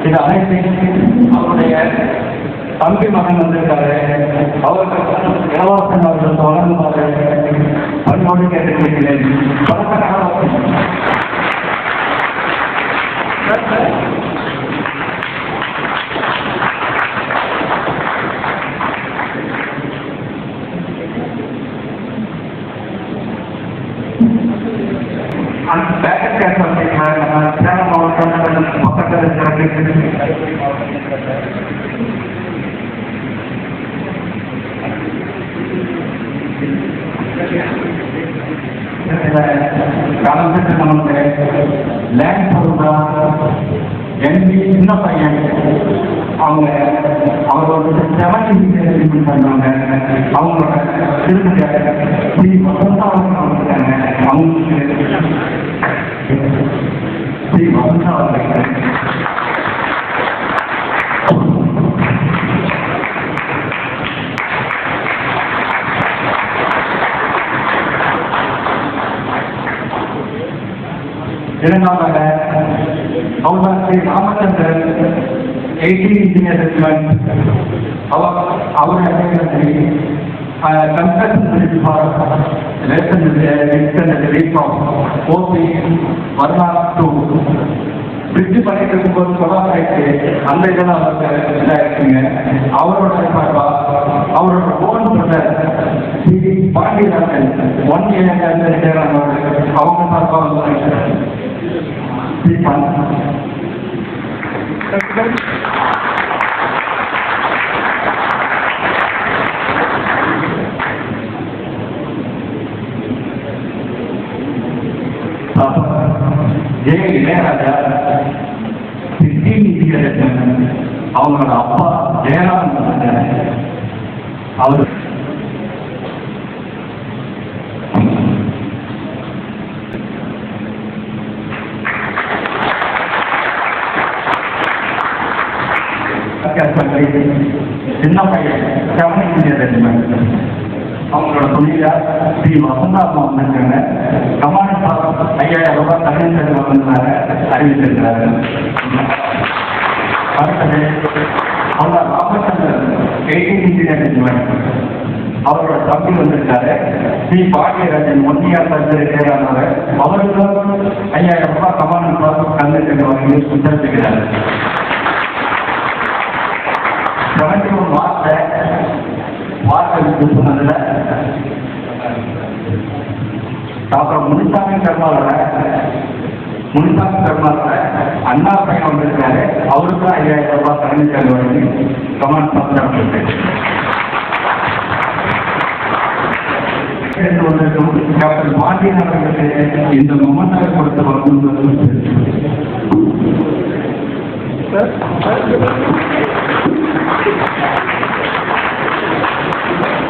இது அனைத்தையும் அவருடைய தம்பி மகன் வந்திருக்காரு. அவருக்கு இலவாசன் அவர்கள் வளர்ந்தாரு. பணியோடு கேட்டுக்கொள்கிறேன். அந்த பேக்கெட் கேஸ் நம்ம சேலம் மாவட்டம் பக்கத்தில் இருக்கிற காலத்துக்கு நமக்கு லேண்ட் பொருள் எம்பி சின்ன பையன் அவங்க அவரோட 70 பண்ணாங்க. அவங்களோட திரும்ப அவங்களுக்கு இரண்டாவது அவர் ஸ்ரீ ராமச்சந்திரன் 18 இன்ஜினியர் ரெஜிமெண்ட் அவருடைய கன்ஸ்ட்ரக்ஷன் ஃபார் பிரிட்ஜ் பண்ணிட்டு இருக்கும்போது சொல்லாயிடுச்சு. அந்த இதெல்லாம் அவருக்கு இதாகிடுச்சுங்க. அவரோட அவரோட போன் பிரதர் பாண்டியராஜன் 1 இயர் அவங்க சார்பாக ஜெய இளையராஜா அவங்களோட அப்பா ஜெயராமன் அவர் சின்ன பையன் 7 இன்ஜினியர் ரெஜிமெண்ட் அவங்களோட தொழிலா ஸ்ரீ வசந்தாத்மா வந்திருக்காங்க. கமாண்ட் 5000 ரூபாய் தனித்தனி வந்தாங்க அறிவித்திருக்கிறாரு. அடுத்தது அவங்க ராமச்சந்திரன் 18 இன்ஜினியர் ரெஜிமெண்ட் அவரோட தம்பி வந்திருக்காரு. ஸ்ரீ பாண்டியராஜன் 1 இயர் சர்ஜரி செய்யறாங்க. அவருக்கு 5000 ரூபாய் கமாண்ட் தனித்தனி வாங்கி சுத்தரிக்கிறாரு. 71 வார்த்தை சொன்னதுல டாக்டர் முனுசாமி பெருமாளோட அண்ணா பையன் வந்திருக்காரு. அவருக்கு 5000 ரூபாய் தனித்தனி வாங்கி கமாண்ட் சாப்பிட்டு டாக்டர் பாண்டியன் அவர்களுக்கு இந்த மொமெண்டாக கொடுத்த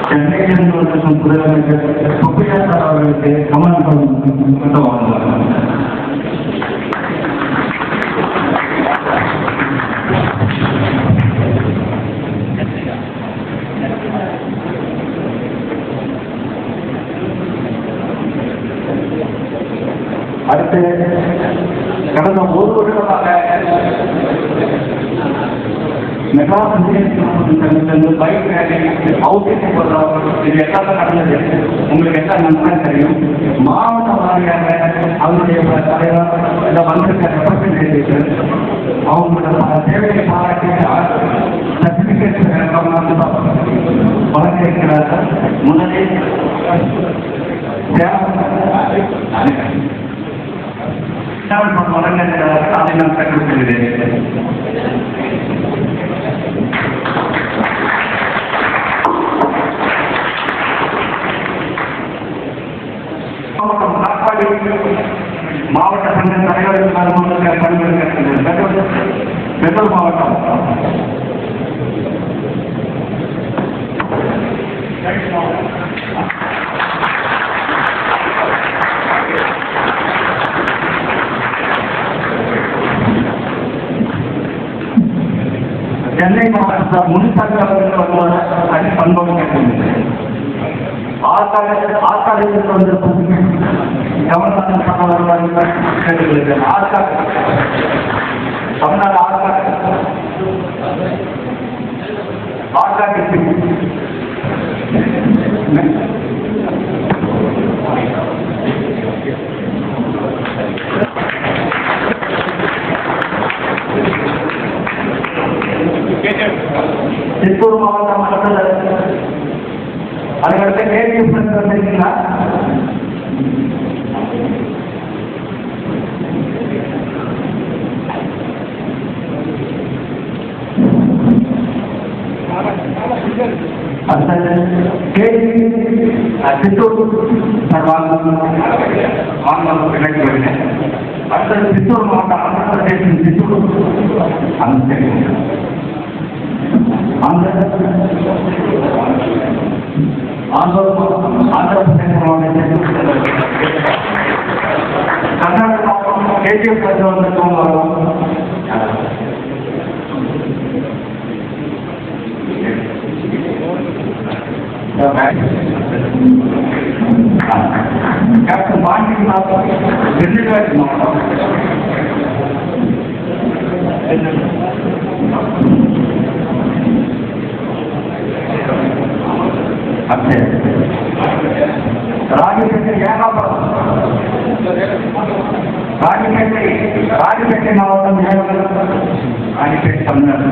சென்னையிலிருந்து வந்திருக்கும் முதலமைச்சர் சுப்பையா சார் அவர்களுக்கு கமல் வாங்குவாங்க. அடுத்து கடந்த 1 வருடமாக மெட்ராஸ் இன்ஜினியரிங் பைக் அவுட்டிங் இது எல்லாமே நடந்தது. உங்களுக்கு என்ன நன்றாக தெரியும். மாவட்ட வாரியாக அவருடைய தலைவர் இந்த வந்திருக்க ரெப்ரசன்டேட்டிவ் அவங்களோட சேவையை பாராட்டி சர்டிபிகேட் இருக்கிறார்கள். முதலில் வழங்குகிறார்கள். அதை நான் கற்றுக்கொள்கிறேன். மாவட்ட சங்க தலைவர்கள் பணிபுரிகிறது. பெற்றோர் மாவட்டம் சென்னை மாவட்ட முன்சங்க தனி பண்புகள் கேட்கின்றன. ஆற்காடு வந்திருக்கும் கவர்னர் சட்டவர்கள் கேட்டுக்கொள்கிறேன். ஆற்காடு தமிழ்நாடு ஆற்காடு சித்தூர் மாவட்டம் அதுக்கடுத்து கேள்வி வந்திருக்கீங்களா? சித்தூர் அடுத்தது சித்தூர் மாவட்டம் ஆந்திர பிரதேசம் சித்தூர் ஆந்திர பிரதேச மாவட்டம் கர்நாடக மாவட்டம் கேஜிஎஃப் வந்திருக்கோம். கேப்டன் பாண்டியநாத் வெள்ளிக்காட்டு மாவட்டம் ராஜபேட்டை ஏகாபுரம் ராஜபேட்டை மாவட்டம் ஏகாபுரம் ராஜபேட்டை தமிழ்நாடு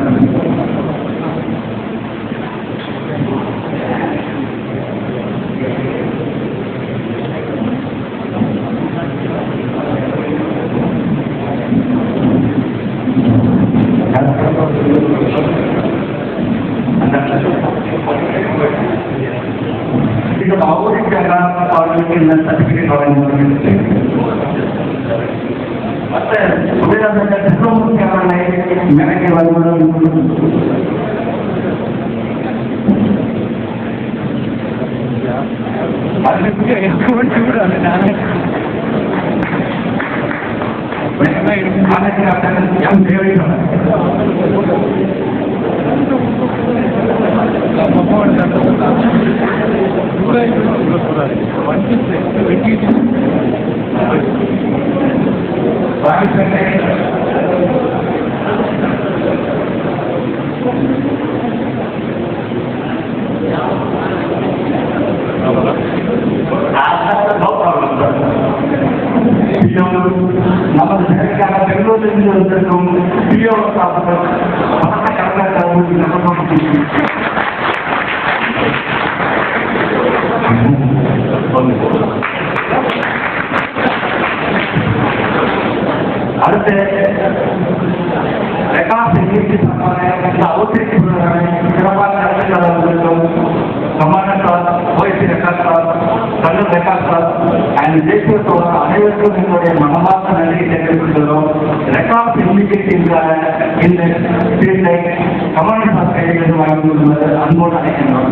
அவர்களுக்கு இந்த சர்டிபிகேட் வழங்கப்படுகிறது. மற்ற சுவேதாசங்க கிருஷ்ணமூர்த்தி அவர்களை மேடைக்கு வருவதும் நமது சிறைக்காக பெங்களூரிலிருந்து வந்திருக்கும் அடுத்து சிறப்பாக நடத்திருக்கும் அனைவருக்கும் எங்களுடைய மனமார்ந்த நன்றியை தெரிவித்துள்ளோம். ரெக்கார்ட் இண்டிகேட் இந்த ஃபீல்டை கமல்நாத் கையில் வழங்குவது அன்போடு அழைக்கின்றோம்.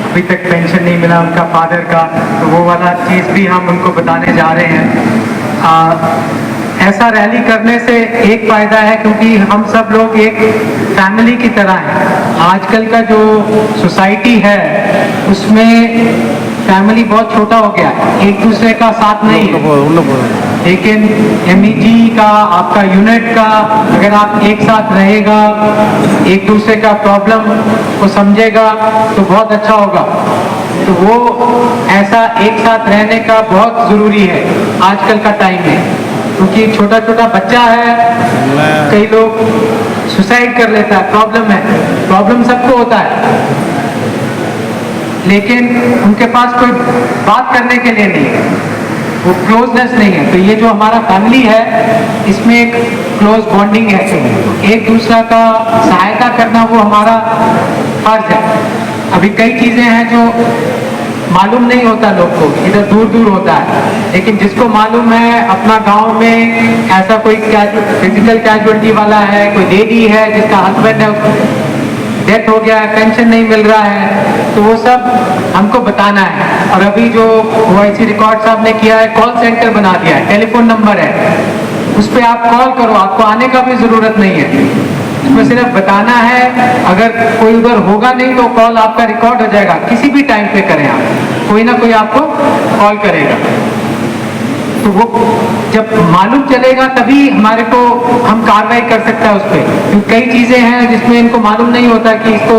अभी तक पेंशन नहीं मिला उनका फादर का, तो वो वाला चीज़ भी हम उनको बताने जा रहे हैं। ऐसा रैली करने से एक फ़ायदा है, क्योंकि हम सब लोग एक फैमिली की तरह हैं। आजकल का जो सोसाइटी है उसमें फैमिली बहुत छोटा हो गया है, एक दूसरे का साथ नहीं है। लेकिन MEG का, आपका यूनिट का, अगर आप एक साथ रहेगा, एक दूसरे का प्रॉब्लम को समझेगा तो बहुत अच्छा होगा। तो वो ऐसा एक साथ रहने का बहुत ज़रूरी है आजकल का टाइम में, क्योंकि छोटा छोटा बच्चा है, कई लोग सुसाइड कर लेता है, प्रॉब्लम सबको होता है, लेकिन उनके पास कोई बात करने के लिए नहीं है, वो क्लोजनेस नहीं है। तो ये जो हमारा फैमिली है इसमें एक क्लोज बॉन्डिंग है, एक दूसरा का सहायता करना वो हमारा फर्ज है। अभी कई चीज़ें हैं जो मालूम नहीं होता लोग को, इधर दूर दूर होता है, लेकिन जिसको मालूम है अपना गांव में ऐसा कोई फिजिकल कैजुअलिटी वाला है, कोई लेडी है जिसका हस्बैंड है डेथ हो गया है, पेंशन नहीं मिल रहा है, तो वो सब हमको बताना है। और अभी जो OIC रिकॉर्ड साहब ने किया है, कॉल सेंटर बना दिया है, टेलीफोन नंबर है, उस पर आप कॉल करो, आपको आने का भी ज़रूरत नहीं है, उसमें सिर्फ बताना है। अगर कोई उधर होगा नहीं तो कॉल आपका रिकॉर्ड हो जाएगा, किसी भी टाइम पे करें आप, कोई ना कोई आपको कॉल करेगा। तो वो जब मालूम चलेगा तभी हमारे को हम कार्रवाई कर सकते हैं उस पर, क्योंकि कई चीज़ें हैं जिसमें इनको मालूम नहीं होता कि इसको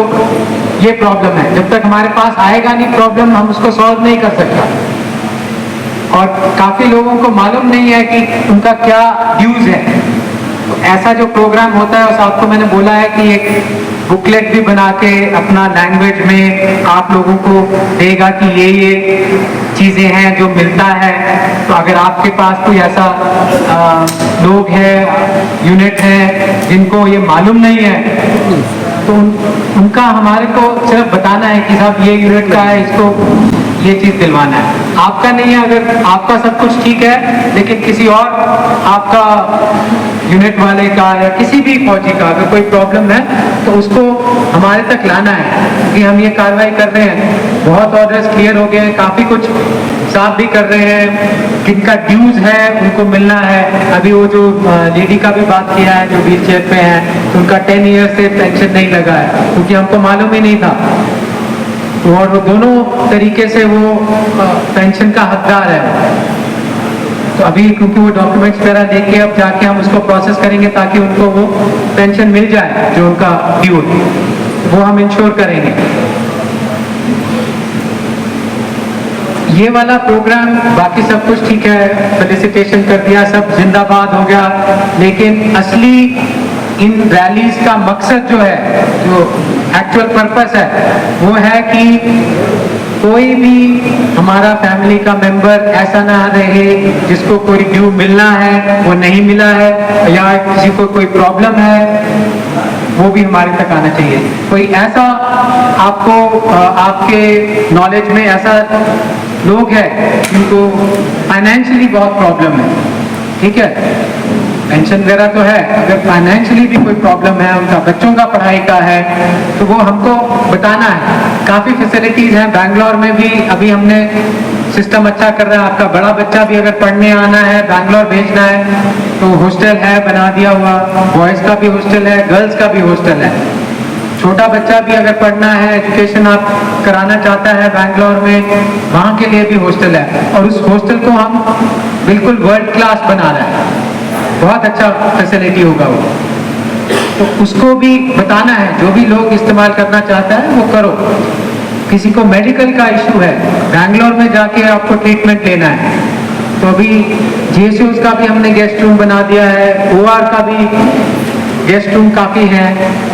ये प्रॉब्लम है। जब तक हमारे पास आएगा नहीं प्रॉब्लम, हम उसको सॉल्व नहीं कर सकता। और काफ़ी लोगों को मालूम नहीं है कि उनका क्या ड्यूज है। तो ऐसा जो प्रोग्राम होता है, उस आपको मैंने बोला है कि एक बुकलेट भी बना के अपना लैंग्वेज में आप लोगों को देगा कि ये चीज़ें हैं जो मिलता है। तो अगर आपके पास कोई ऐसा लोग हैं, यूनिट हैं जिनको ये मालूम नहीं है, तो उनका हमारे को सिर्फ बताना है कि साहब ये यूनिट का है, इसको ये चीज़ दिलवाना है। आपका नहीं है, अगर आपका सब कुछ ठीक है लेकिन किसी और आपका यूनिट वाले का या किसी भी फौजी का अगर कोई प्रॉब्लम है तो उसको हमारे तक लाना है, क्योंकि हम ये कार्रवाई कर रहे हैं। बहुत ऑर्डर्स क्लियर हो गए हैं, काफ़ी कुछ साफ भी कर रहे हैं, किनका ड्यूज है उनको मिलना है। अभी वो जो लेडी का भी बात किया है जो व्हील चेयर पे है, तो उनका 10 ईयर से पेंशन नहीं लगा है, क्योंकि हमको मालूम ही नहीं था। और वो दोनों तरीके से वो पेंशन का हकदार है। तो अभी क्योंकि वो डॉक्यूमेंट्स वगैरह लेके अब जाके हम उसको प्रोसेस करेंगे ताकि उनको वो पेंशन मिल जाए जो उनका ड्यू, वो हम इंश्योर करेंगे। ये वाला प्रोग्राम बाकी सब कुछ ठीक है, फेलिसिटेशन कर दिया, सब जिंदाबाद हो गया, लेकिन असली इन रैलीज का मकसद जो है, जो एक्चुअल पर्पस है, वो है कि कोई भी हमारा फैमिली का मेंबर ऐसा ना रहे जिसको कोई ड्यू मिलना है वो नहीं मिला है, या किसी को कोई प्रॉब्लम है वो भी हमारे तक आना चाहिए। कोई ऐसा आपको आपके नॉलेज में ऐसा लोग हैं जिनको फाइनेंशियली बहुत प्रॉब्लम है, ठीक है, पेंशन वगैरह तो है, अगर फाइनेंशियली भी कोई प्रॉब्लम है, उनका बच्चों का पढ़ाई का है, तो वो हमको बताना है। काफ़ी फैसिलिटीज़ हैं बैंगलोर में भी, अभी हमने सिस्टम अच्छा कर रहा है। आपका बड़ा बच्चा भी अगर पढ़ने आना है, बैंगलोर भेजना है, तो हॉस्टल है बना दिया हुआ, बॉयज़ का भी हॉस्टल है, गर्ल्स का भी हॉस्टल है। छोटा बच्चा भी अगर पढ़ना है, एजुकेशन आप कराना चाहता है बैंगलोर में, वहाँ के लिए भी हॉस्टल है, और उस हॉस्टल को हम बिल्कुल वर्ल्ड क्लास बना रहे हैं, बहुत अच्छा फैसिलिटी होगा वो। तो उसको भी बताना है, जो भी लोग इस्तेमाल करना चाहता है वो करो। किसी को मेडिकल का इशू है, बैंगलोर में जाके आपको ट्रीटमेंट लेना है, तो अभी GSUs का भी हमने गेस्ट रूम बना दिया है, OR का भी गेस्ट रूम काफ़ी है,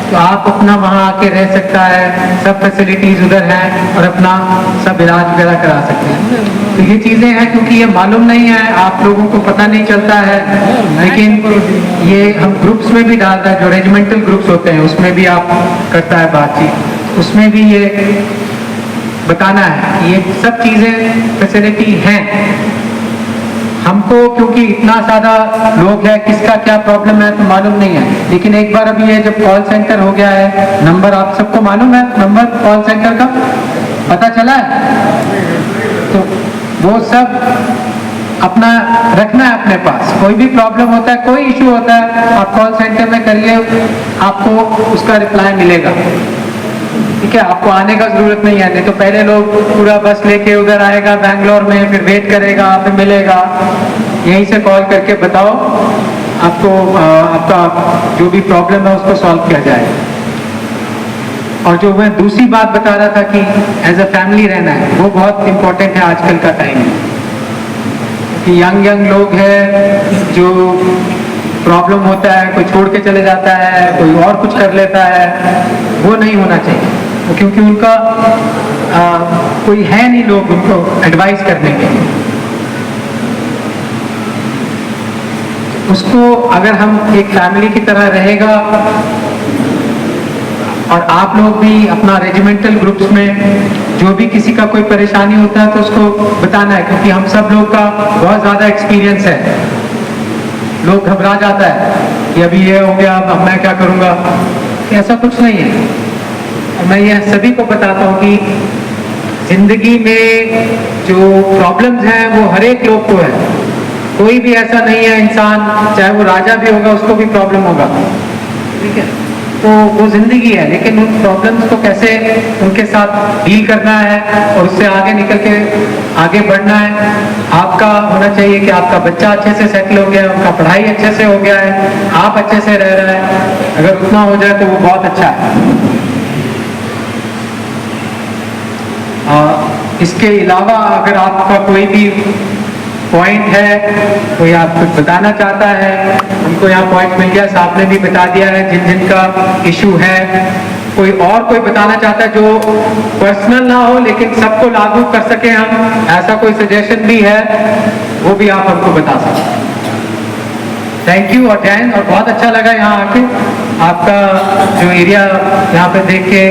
तो आप अपना वहाँ आके रह सकता है, सब फैसिलिटीज़ उधर हैं, और अपना सब इलाज वगैरह करा सकते हैं। तो ये चीज़ें हैं, क्योंकि ये मालूम नहीं है, आप लोगों को पता नहीं चलता है, लेकिन ये हम ग्रुप्स में भी डालता है, जो रेजिमेंटल ग्रुप्स होते हैं उसमें भी आप करता है बातचीत, उसमें भी ये बताना है, ये सब चीज़ें फैसिलिटी हैं। हमको क्योंकि इतना ज़्यादा लोग है, किसका क्या प्रॉब्लम है तो मालूम नहीं है, लेकिन एक बार अभी ये जब कॉल सेंटर हो गया है, नंबर आप सबको मालूम है, नंबर कॉल सेंटर का पता चला है, तो वो सब अपना रखना है अपने पास। कोई भी प्रॉब्लम होता है, कोई इशू होता है, आप कॉल सेंटर में करिए, आपको उसका रिप्लाई मिलेगा। ठीक है, आपको आने का जरूरत नहीं है, नहीं तो पहले लोग पूरा बस लेके उधर आएगा बैंगलोर में, फिर वेट करेगा, फिर मिलेगा। यहीं से कॉल करके बताओ, आपको आपका जो भी प्रॉब्लम है उसको सॉल्व किया जाए। और जो मैं दूसरी बात बता रहा था कि एज अ फैमिली रहना है, वो बहुत इम्पोर्टेंट है आजकल का टाइम में, कि यंग लोग हैं जो प्रॉब्लम होता है, कोई छोड़ के चले जाता है, कोई और कुछ कर लेता है, वो नहीं होना चाहिए, क्योंकि उनका कोई है नहीं लोग उनको एडवाइस करने के। उसको अगर हम एक फैमिली की तरह रहेगा, और आप लोग भी अपना रेजिमेंटल ग्रुप्स में जो भी किसी का कोई परेशानी होता है तो उसको बताना है, क्योंकि हम सब लोग का बहुत ज़्यादा एक्सपीरियंस है। लोग घबरा जाता है कि अभी ये हो गया, अब मैं क्या करूँगा, ऐसा कुछ नहीं है। मैं यह सभी को बताता हूँ कि जिंदगी में जो प्रॉब्लम्स हैं वो हर एक लोग को है, कोई भी ऐसा नहीं है इंसान, चाहे वो राजा भी होगा उसको भी प्रॉब्लम होगा। ठीक है, तो वो जिंदगी है, लेकिन उन प्रॉब्लम्स को कैसे उनके साथ डील करना है और उससे आगे निकल के आगे बढ़ना है। आपका होना चाहिए कि आपका बच्चा अच्छे से सेटल हो गया है, उनका पढ़ाई अच्छे से हो गया है, आप अच्छे से रह रहे हैं, अगर उतना हो जाए तो वो बहुत अच्छा है। इसके अलावा अगर आपका कोई भी पॉइंट है, कोई आप कुछ बताना चाहता है, हमको यहाँ पॉइंट मिल गया, साहब ने भी बता दिया है जिन जिन का इशू है। कोई और कोई बताना चाहता है जो पर्सनल ना हो लेकिन सबको लागू कर सके हम, ऐसा कोई सजेशन भी है, वो भी आप हमको बता सकते हैं। थैंक यू और जैन, और बहुत अच्छा लगा यहाँ आके, आपका जो एरिया यहाँ पे देख के,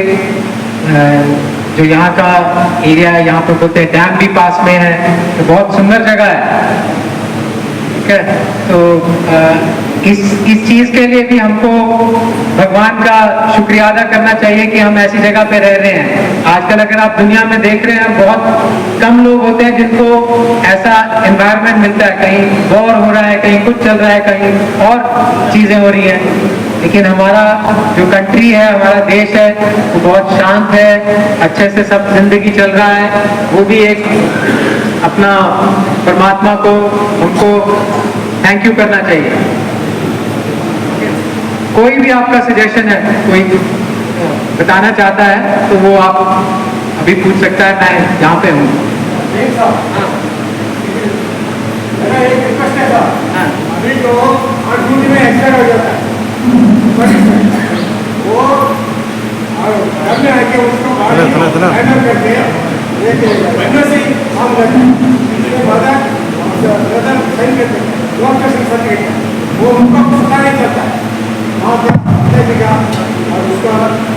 जो यहाँ का एरिया है, यहाँ पे बोलते हैं डैम भी पास में है, तो बहुत सुंदर जगह है। ठीक है, तो इस चीज के लिए भी हमको भगवान का शुक्रिया अदा करना चाहिए कि हम ऐसी जगह पे रह रहे हैं। आजकल अगर आप दुनिया में देख रहे हैं, बहुत कम लोग होते हैं जिनको ऐसा एनवायरनमेंट मिलता है, कहीं वॉर हो रहा है, कहीं कुछ चल रहा है, कहीं और चीजें हो रही हैं, लेकिन हमारा जो कंट्री है, हमारा देश है, वो बहुत शांत है, अच्छे से सब जिंदगी चल रहा है। वो भी एक अपना परमात्मा को उनको थैंक यू करना चाहिए। कोई भी आपका सजेशन है, कोई बताना चाहता है तो वो आप अभी पूछ सकता है, मैं यहाँ पे हूँ। अभी तो 8 ड्यूटी में एक्सपायर हो जाता है, वो घर में आके उसको फाइनल करके एक महीने से काम करते हैं, इसके बाद साइन करते हैं, लोकेशन सर्टिफिकेट, वो उनका पता नहीं चलता है, वहाँ पर और उसका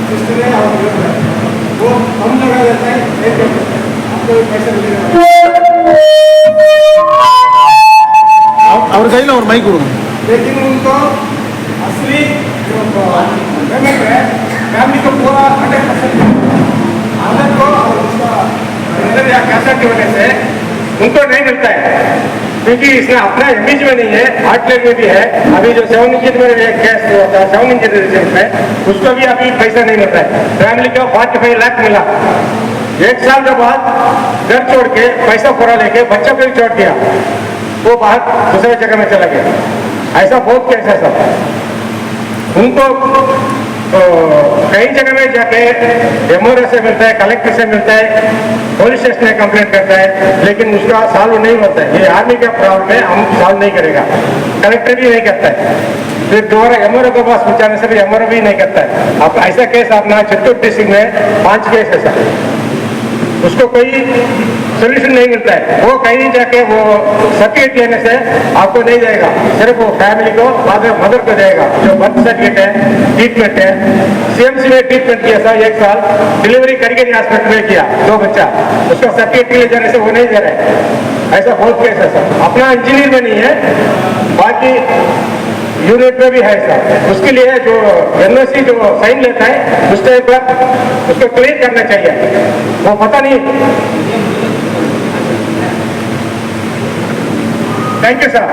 सिस्टम है और वो हम लगा देता है, नहीं करते आपको पैसा मिलेगा। அவர் கையில் ஒரு மைக் கொடுங்க। लेकिन उनको असली जो पेमेंट है फैमिली को पूरा 100% आदत को और उसका अंदर या कैसा की वजह से उनको नहीं मिलता है, क्योंकि इसमें अपना इमेज में नहीं है, हार्ट लेग में भी है। अभी जो 7 इंच में एक केस हुआ था 7 इंच रिजल्ट में, उसको भी अभी पैसा नहीं मिलता है। फैमिली को 45 लाख मिला, 1 साल के बाद घर छोड़ के पैसा पूरा लेके बच्चा को भी छोड़ दिया, वो बाहर दूसरे जगह में चला गया। ऐसा बहुत केस है सब। उनको कई जगह में जाके एमओआर से मिलता है, कलेक्टर से मिलता है, पुलिस स्टेशन में कंप्लेंट करता है, लेकिन उसका सॉल्व नहीं होता है। ये आर्मी का प्रॉब्लम है, हम सॉल्व नहीं करेगा, कलेक्टर भी नहीं करता है। फिर दोबारा एमओआर के पास पहुंचाने से भी एमओआर भी नहीं करता है। अब ऐसा केस अपना चित्तूर डिस्ट्रिक्ट में 5 केस है सर, उसको कोई सोल्यूशन नहीं मिलता है। वो कहीं जाके वो सर्टिफिकेट लेने से आपको नहीं देगा, सिर्फ वो फैमिली को मदर को देगा, जो बर्थ सर्टिफिकेट है, ट्रीटमेंट है। सीएमसी में ट्रीटमेंट किया था 1 साल, डिलीवरी करके हॉस्पिटल में किया 2 बच्चा, उसका सर्टिफिकेट ले जाने से वो नहीं दे रहे। ऐसा बहुत केस है सर। अपना इंजीनियर में नहीं है, बाकी यूनिट में भी है सर। उसके लिए जो एनओसी जो साइन लेता है उस टाइम पर उसको क्लियर करना चाहिए, वो पता नहीं। Thank you sir.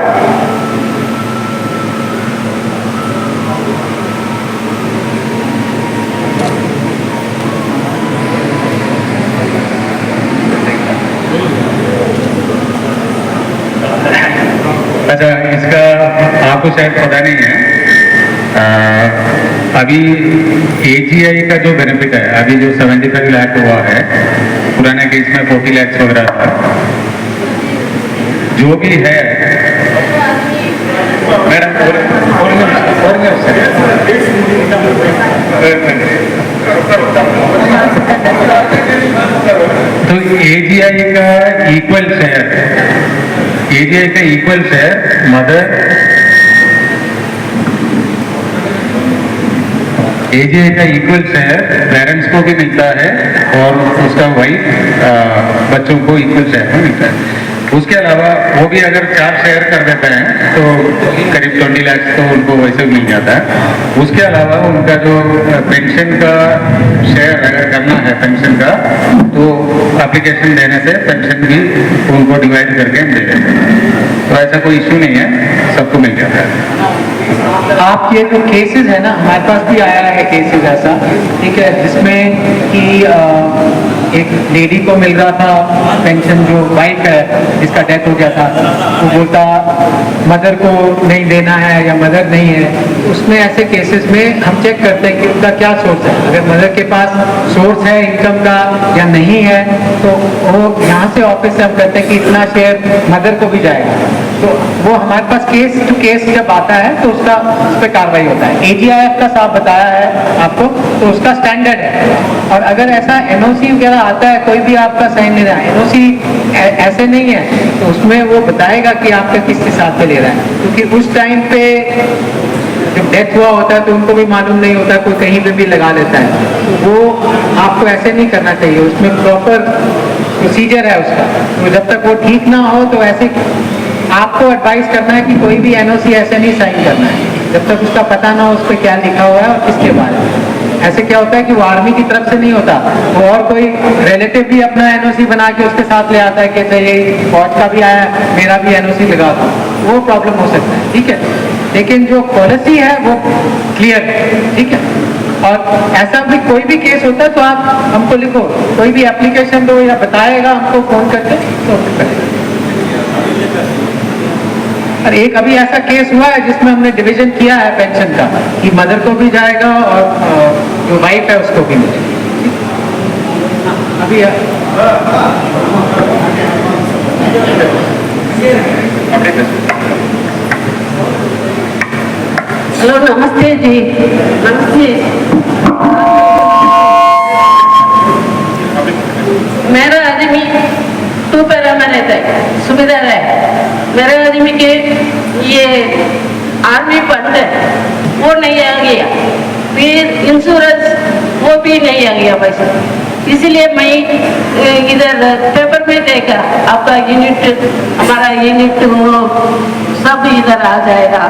अच्छा, इसका आपको शायद पता नहीं है, अभी AGI का जो बेनिफिट है, अभी जो 75 लाख हुआ है, पुराने केस में 40 लाख वगैरह था, जो भी है मैडम तो AGI का इक्वल शेयर मदर AGI का इक्वल शेयर पेरेंट्स को भी मिलता है और उसका वाइफ बच्चों को इक्वल शेयर में मिलता है। उसके अलावा वो भी अगर 4 शेयर कर देते हैं तो करीब 20 लाख तो उनको वैसे मिल जाता है। उसके अलावा उनका जो पेंशन का शेयर अगर करना है पेंशन का, तो एप्लीकेशन देने से पेंशन भी उनको डिवाइड करके हम दे देते हैं। तो ऐसा कोई इशू नहीं है, सबको मिल जाता है। आपके जो केसेस है ना, हमारे पास भी आया है केसेस ऐसा, ठीक है, जिसमें कि एक लेडी को मिल रहा था पेंशन, जो वाइफ है जिसका डेथ हो गया था, वो बोलता मदर को नहीं देना है या मदर नहीं है। उसमें ऐसे केसेस में हम चेक करते हैं कि उनका क्या सोर्स है। अगर मदर के पास सोर्स है इनकम का या नहीं है, तो वो यहाँ से ऑफिस से हम कहते हैं कि इतना शेयर मदर को भी जाएगा। तो वो हमारे पास केस टू केस जब आता है तो उसका उस पर कार्रवाई होता है। AGIF का साहब बताया है आपको, तो उसका स्टैंडर्ड है। और अगर ऐसा NOC वगैरह आता है, कोई भी आपका साइन नहीं रहा है, NOC ऐसे नहीं है, तो उसमें वो बताएगा कि आपका किस हिसाब से ले रहा है। क्योंकि उस टाइम पे जब डेथ हुआ होता है तो उनको भी मालूम नहीं होता, कोई कहीं पे भी लगा लेता है। तो वो आपको ऐसे नहीं करना चाहिए, उसमें प्रॉपर प्रोसीजर है उसका। तो जब तक वो ठीक ना हो तो ऐसे आपको एडवाइस करना है कि कोई भी NOC ऐसे नहीं साइन करना है जब तक उसका पता ना हो उस पर क्या लिखा हुआ है और किसके बारे में। ऐसे क्या होता है कि वो आर्मी की तरफ से नहीं होता, वो और कोई रिलेटिव भी अपना NOC बना के उसके साथ ले आता है कि ये फौज का भी आया, मेरा भी NOC लगा दो। वो प्रॉब्लम हो सकता है, ठीक है। लेकिन जो पॉलिसी है वो क्लियर है, ठीक है। और ऐसा भी कोई भी केस होता है तो आप हमको लिखो, कोई भी एप्लीकेशन दो या बताएगा हमको फोन करके, तो करेंगे। और एक अभी ऐसा केस हुआ है जिसमें हमने डिवीजन किया है पेंशन का, कि मदर को भी जाएगा और जो वाइफ है उसको भी मिलेगा। अभी हेलो, नमस्ते जी। नमस्ते। मेरा आदमी टूपेरा में रहता है, सुविधा है। मेरे आदमी के ये आर्मी फंड है वो नहीं आ गया, फिर इंश्योरेंस वो भी नहीं आ गया पैसा। इसीलिए मैं इधर पेपर में देखा आपका यूनिट, हमारा यूनिट सब इधर आ जाएगा,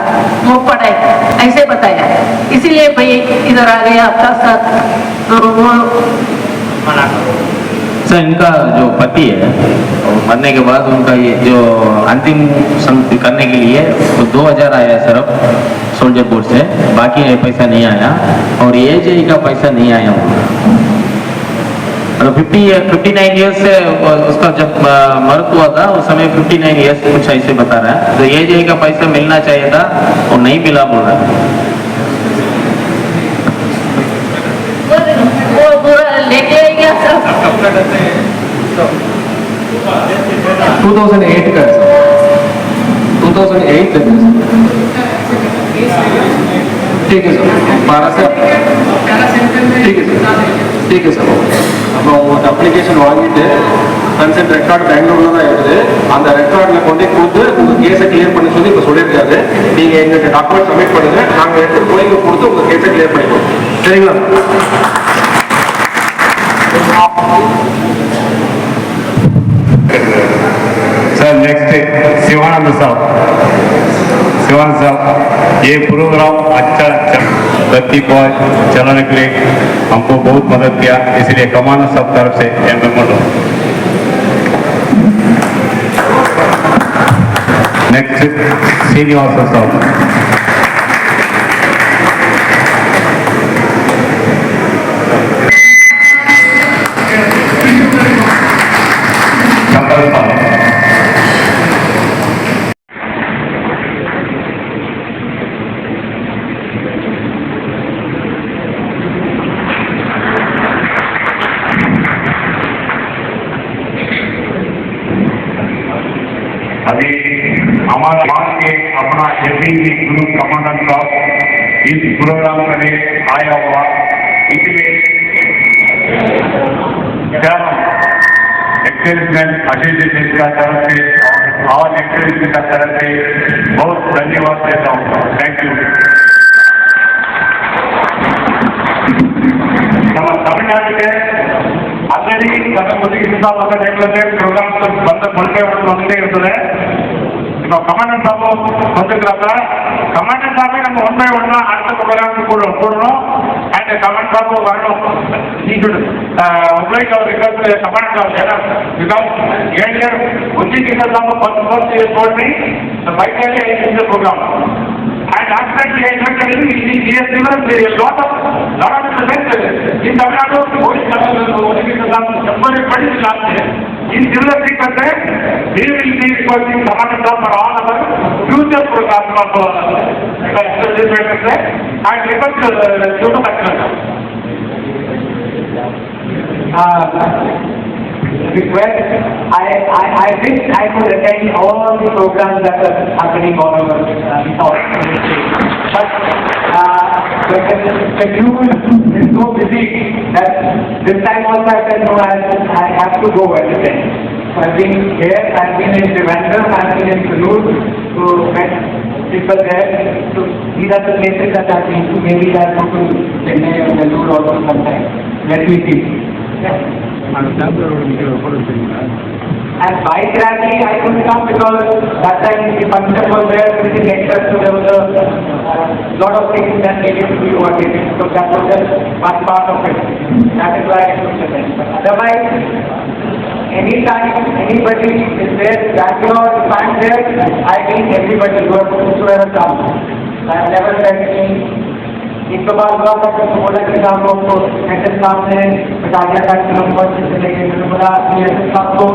वो पढ़ाई ऐसे बताया, इसीलिए मैं इधर आ गया आपका साथ। सर, इनका जो पति है मरने के बाद उनका ये जो अंतिम संस्कार करने के लिए तो 2000 आया सिर्फ सोल्जर बोर्ड से, बाकी पैसा नहीं आया। और AGI का पैसा नहीं आया। मतलब 59 ईयर्स से उसका जब मृत्यु हुआ था उस समय 59 ईयर्स कुछ ऐसे बता रहा है। तो AGI का पैसा मिलना चाहिए था और नहीं मिला बोल रहा है। वो पूरा लेके गया सब। 2008 का 2008 ठीक है सर, 12 से ठीक है சார். அப்புறம் உங்களுக்கு அப்ளிகேஷன் வாங்கிட்டு கன்சென்ட் ரெக்கார்டு பெங்களூர்ல தான் இருக்குது. அந்த ரெக்கார்டில் கொண்டு கொடுத்து உங்கள் கேஸை கிளியர் பண்ணி சொல்லி இப்போ சொல்லியிருக்காரு. நீங்கள் எங்களுக்கு டாக்குமெண்ட் சப்மிட் பண்ணுங்க, நாங்கள் எடுத்து போய் கொடுத்து உங்கள் கேஸை கிளியர் பண்ணிடுவோம். சரிங்களா? सर नेक्स्ट शिवानंद साहब, ये प्रोग्राम अच्छा गति पर चलाने के लिए हमको बहुत मदद किया, इसलिए कमांडर साहब तरफ से नेक्स्ट श्रीनिवास साहब। अभी हमारे मान के अपना एपीसी ग्रुप कमांडर साहब इस प्रोग्राम में आया हुआ, इसलिए एक्सपेरिमेंट एसोसिएशन का तरफ से और एक्सपेरिमेंट का तरफ से बहुत धन्यवाद देता हूँ। Thank you. ನಮ್ಮ ತಮಿಳುನಾಡಿಗೆ ಆಲ್ರೆಡಿ ಮೊದಲಿಗಿಂತ ಪ್ರೋಗ್ರಾಮ್ ಬಂದ ಮೊಳಕೆ ಒಂದೇ ಇರ್ತದೆ. ನಾವು ಕಮಾಂಡರ್ ಸಾಬ್ ಬಂದಿದ್ರಲ್ಲ, ಕಮಾಂಡರ್ ಸಾಬೇ ನಮ್ಮ ಒನ್ ಬೈ ಒನ್ அடுத்த ப்ரோக்ராம் போடணும். அண்ட் கமாண்ட் சாப் வரணும். நீங்கள் உங்களுக்கு அவர் ரிக்வெஸ்ட் கமாண்ட் சாப் ஏன்னா बिकॉज ஏர்லியர் உச்சி கிட்ட சாப் 10 course told me the vital is in the program. And after the event, he has given a lot of events in Tamil Nadu. In similar sequence, we will be requesting Commander for all our future programs of and request to request. I wish I could attend all the programs that are happening all over South. But the schedule is so busy that this time also I said no, I have to go at the time. So I've been here, I've been in Trivandrum, I've been in Kannur, so met people there. So these are the places that I've been to. Maybe I'll go to Chennai or Kannur also sometime. Let me see. Yeah. And bike rally I couldn't come because that time the function was there with the lecture, so there was a lot of things that needed to be coordinated. So that was just one part of it. That is why I couldn't attend. But otherwise, anytime anybody is there, Bangalore, if I'm there, I think everybody whoever comes. I have never said anything. एक तो बात हुआ था कि बोला कि साहब को एसएस साहब ने बटालिया का नंबर से लेके बोला कि एसएस साहब को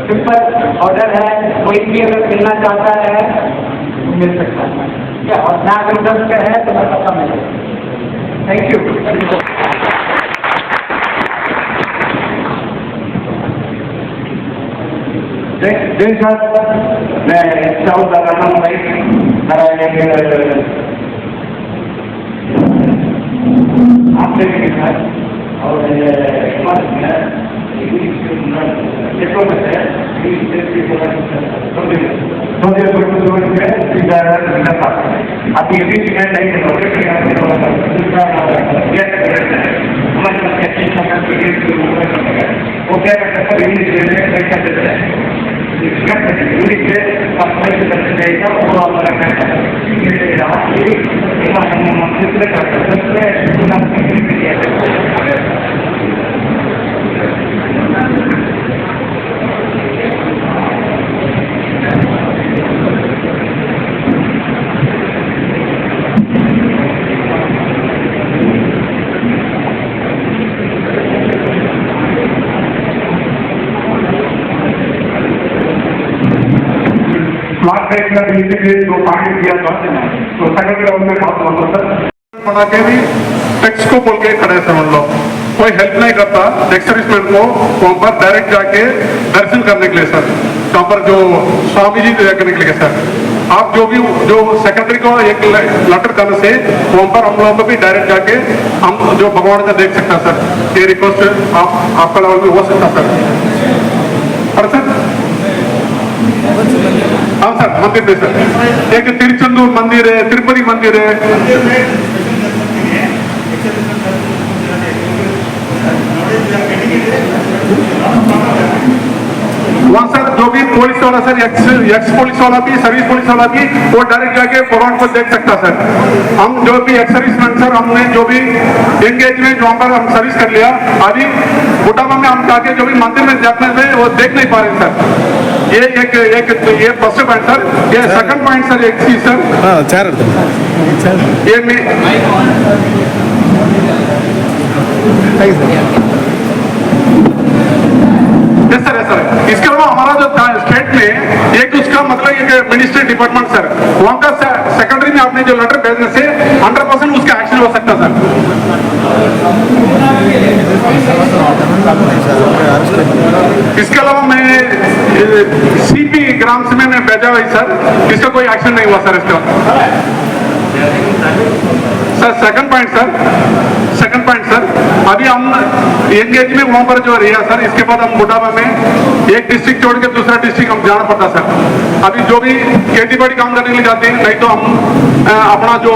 सिंपल ऑर्डर है, कोई भी अगर मिलना चाहता है तो मिल सकता है, या और ना अगर इंटरेस्ट है तो मैं पता मिलेगा। Thank you. जय सर, मैं चाहूँ भाई आपसे भी सर और जो पानी दिया था तो सेकंड राउंड में बहुत मतलब सर बना के भी टेक्स्ट को बोल के खड़े समझ लो, कोई हेल्प नहीं करता एक्सर्विसमैन को वहाँ पर डायरेक्ट जाके दर्शन करने के लिए सर, वहाँ पर जो स्वामी जी करने के लिए सर, आप जो सेक्रेटरी को एक लेटर करने से वहाँ पर हम लोगों को भी डायरेक्ट जाके हम जो भगवान का देख सकता सर, ये रिक्वेस्ट आपका लेवल में हो सकता सर। और सर हाँ सर मंदिर में सर एक तिरुचंदूर मंदिर है, तिरुपति मंदिर है, वहाँ सर जो भी पुलिस वाला सर, एक्स पुलिस वाला भी, सर्विस पुलिस वाला भी, वो डायरेक्ट जाके प्रोग्राम को देख सकता सर। हम जो भी एक्स सर्विसमैन सर, हमने जो भी एंगेज में जो पर हम सर्विस कर लिया, अभी बुटावा में हम जाके जो भी मंदिर में जाने से वो देख नहीं पा रहे सर। ये ये फर्स्ट पॉइंट सर। ये सेकंड पॉइंट सर, एक चीज सर, ये यस सर, इसके अलावा हमारा जो स्टेट में एक उसका मतलब एक मिनिस्ट्री डिपार्टमेंट सर, वहाँ का सेक्रेटरी में आपने जो लेटर भेजने से 100% उसका एक्शन हो सकता सर। इसके अलावा मैं सीपी ग्राम से मैंने भेजा हुआ सर, इसका कोई एक्शन नहीं हुआ सर इसका। सर सेकंड पॉइंट सर, अभी हम एंगेज में वहां पर जो रिया सर, इसके बाद हम बुटावा में एक डिस्ट्रिक्ट छोड़ के दूसरा डिस्ट्रिक्ट हम जाना पड़ता सर। अभी जो भी खेती बाड़ी काम करने के लिए जाते हैं, नहीं तो हम अपना जो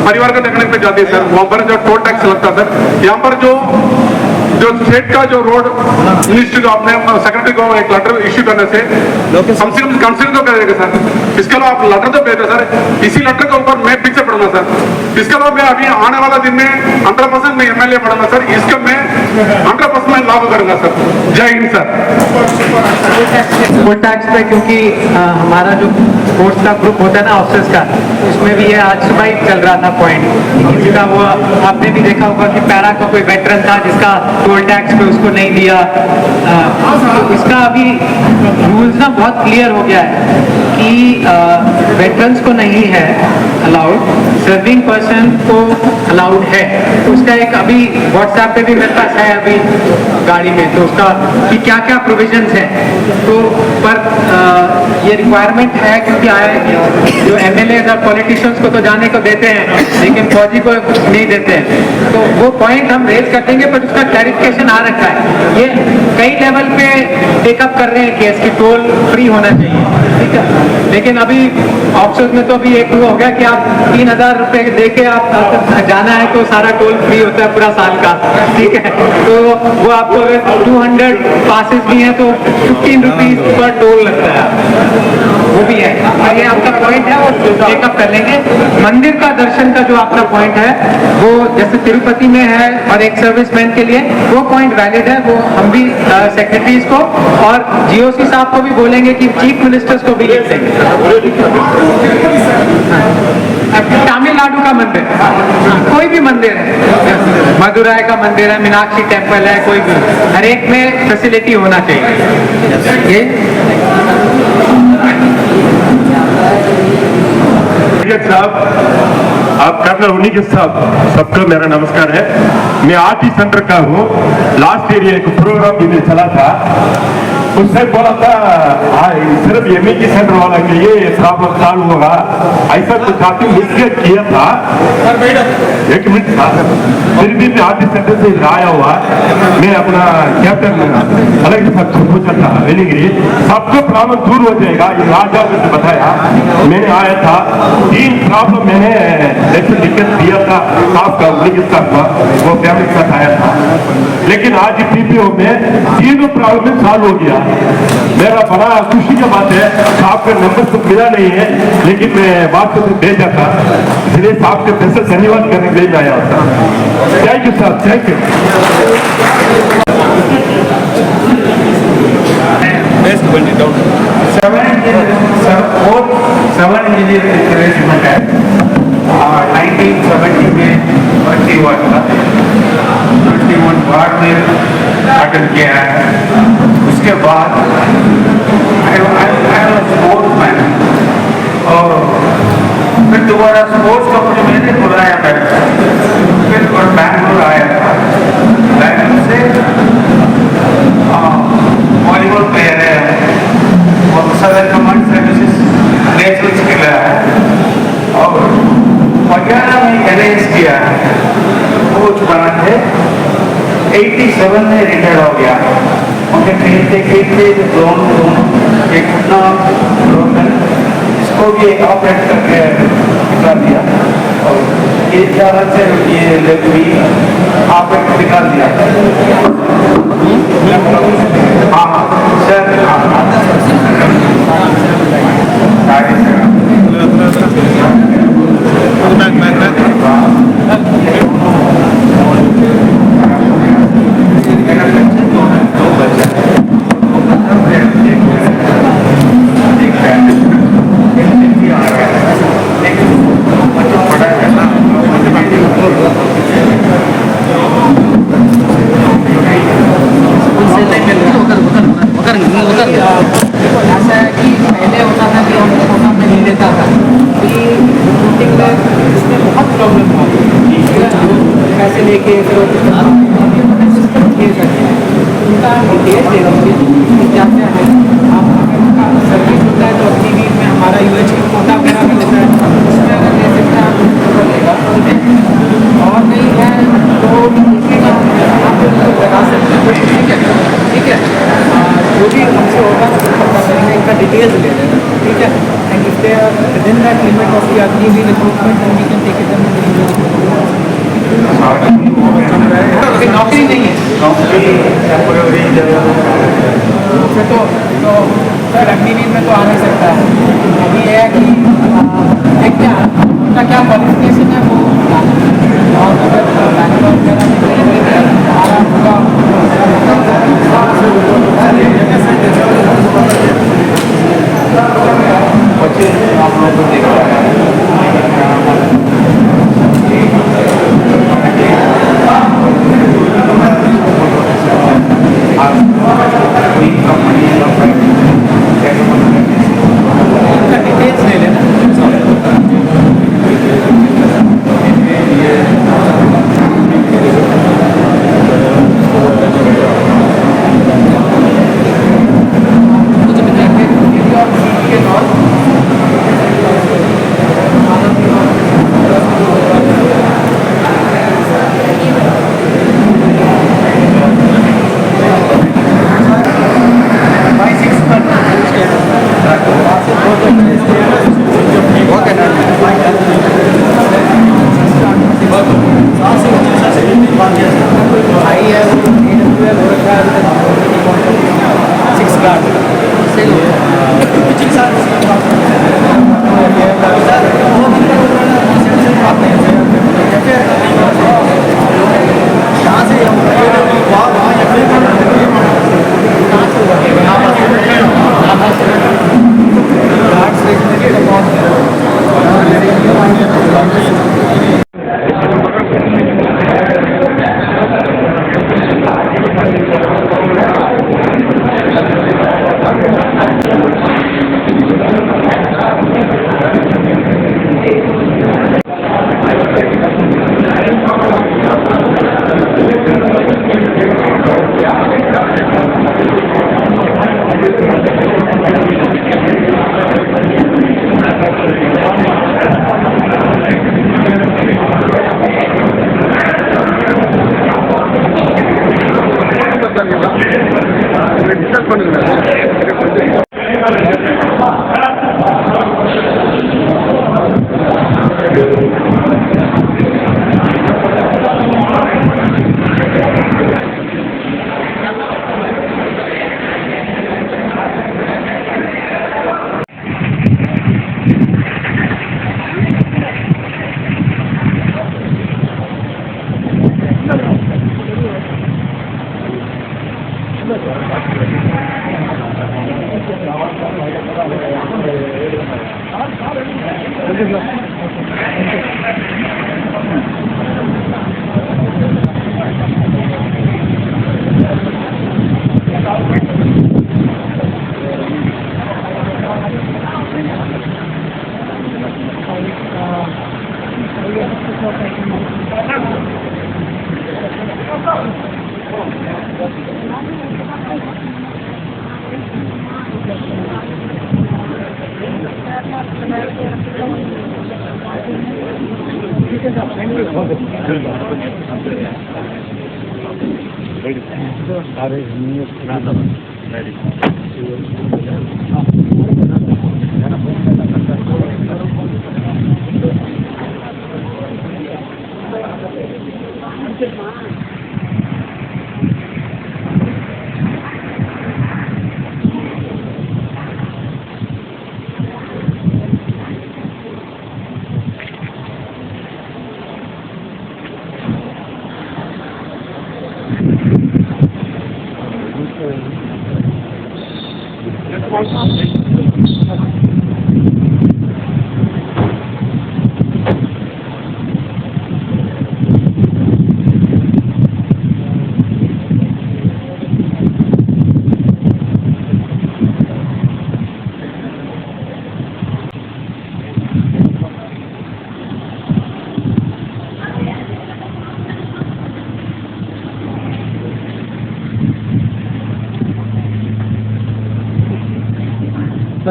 परिवार का देखने पे जाते हैं सर, वहां पर जो टोल टैक्स लगता सर। यहाँ पर जो स्टेट का जो रोड मिनिस्ट्री को आपने सेक्रेटरी को एक लेटर इश्यू करने से कम से कम कंसिडर तो करेगा सर। इसके अलावा आप लेटर तो भेजे सर, इसी लेटर के ऊपर मैं पीछे पढ़ूंगा सर। इसके अलावा मैं अभी आने वाला दिन में 100% मैं MLA पढ़ूंगा सर, इसका मैं 100% लागू करूंगा सर। जय हिंद सर। पोल टैक्स पे क्योंकि हमारा जो फोर्स का ग्रुप होता है ना ऑफिसर्स का, उसमें भी ये आज सुबह ही चल रहा था पॉइंट। किसी का वो आपने भी देखा होगा कि पैरा का कोई वेटरन था जिसका टोल टैक्स पे उसको नहीं दिया। तो इसका अभी रूल्स ना बहुत क्लियर हो गया है कि वेटरन्स को नहीं है अलाउड, सर्विंग पर्सन को अलाउड है। तो उसका एक अभी व्हाट्सएप पे भी मेरे पास है अभी गाड़ी में, तो उसका कि क्या क्या प्रोविजंस हैं। तो पर ये रिक्वायरमेंट है क्योंकि जो MLA और पॉलिटिशियंस को तो जाने को देते हैं, लेकिन फौजी को नहीं देते हैं। तो वो पॉइंट हम रेज कर देंगे, पर उसका क्लैरिफिकेशन आ रखा है। ये कई लेवल पे टेकअप कर रहे हैं कि इसकी टोल फ्री होना चाहिए, ठीक है। लेकिन अभी ऑप्शन में तो अभी एक वो हो गया कि आप 3000 रुपए दे के आप जाना है तो सारा टोल फ्री होता है पूरा साल का, ठीक है। तो वो आपको 200 पासेस भी हैं तो 15 रुपीज पर टोल लगता है, वो भी है। और ये आपका पॉइंट है, वो टेकअप कर लेंगे। मंदिर का दर्शन का जो आपका पॉइंट है, वो जैसे तिरुपति में है और एक सर्विसमैन के लिए वो पॉइंट वैलिड है। वो हम भी सेक्रेटरीज को और GOC साहब को भी बोलेंगे कि चीफ मिनिस्टर्स को भी लिख देंगे। तमिलनाडु का मंदिर, कोई भी मंदिर है, मदुराई का मंदिर है, मीनाक्षी टेम्पल है, कोई भी, हर एक में फैसिलिटी होना चाहिए। ये साहब, आप कर्नल उन्हीं के साथ सबको मेरा नमस्कार है। मैं RT सेंटर का हूँ। लास्ट एरिया एक प्रोग्राम भी चला था, उससे बोला था सिर्फ MEG सेंटर वाला के लिए प्रॉब्लम सॉल्व होगा, ऐसा कुछ आपने मिसगाइड किया था। एक मिनट था, फिर भी मैं RT सेंटर से आया हुआ, मैं अपना कैप्टन अलग साहब से पूछा था वेलीगिरी, सबको प्रॉब्लम दूर हो जाएगा, ये राजा ने बताया। मैंने आया था, 3 प्रॉब्लम मैंने लेटर लिखकर दिया था साहब का, वो फैमिली के साथ आया था। लेकिन आज PPO में 3 प्रॉब्लम सॉल्व हो गया। मेरा बड़ा खुशी की बात है। साहब का नंबर तो मिला नहीं है, लेकिन मैं बात को भेजा था, इसलिए साहब के पैसे धन्यवाद करने के लिए आया था। थैंक यू साहब, thank you. Seven engineering regiment है, 1970 में भर्ती हुआ था, 21 वार्ड में अटेंड किया है। उसके बाद स्पोर्ट्स मैन, और फिर दोबारा स्पोर्ट्स कंपनी मैंने बुलाया था, फिर बैंगलोर आया था। बैंगलोर से वॉलीबॉल प्लेयर है और सदर कमांड सर्विसेज नेशनल्स खेला है, और 11 में NIS किया है, कोच बना है। 87 में रिटायर हो गया। उनके खेलते दोनों एक घटना इसको भी ऑपरेट करके निकाल दिया, और ये तरह से ये लेग भी ऑपरेट निकाल दिया। हाँ सर, लेके फिर उनका डिटेल्स दे दीजिए क्या क्या है। आप अगर सर्विस होता है तो अपनी भी में हमारा यूएचपी कोटा वगैरह भी लेता है, उसमें अगर ले सकते हैं आप तो लेगा, और नहीं है तो उसी का आप लगा सकते हैं। ठीक है, ठीक है, जो भी हमसे होगा पता करेंगे, इनका डिटेल्स ले लेना। ठीक है, and if they are within that limit of the early recruitment then we can take it नौकरी नहीं है तो सर अग्निवीर में तो आ नहीं सकता है। अभी है कि देखते हैं उनका क्या क्वालिफिकेशन है वो, और अगर बैंगलोर वगैरह में हमारा होगा बच्चे आप लोग को देख रहा है। डिटेल्स ले लेना।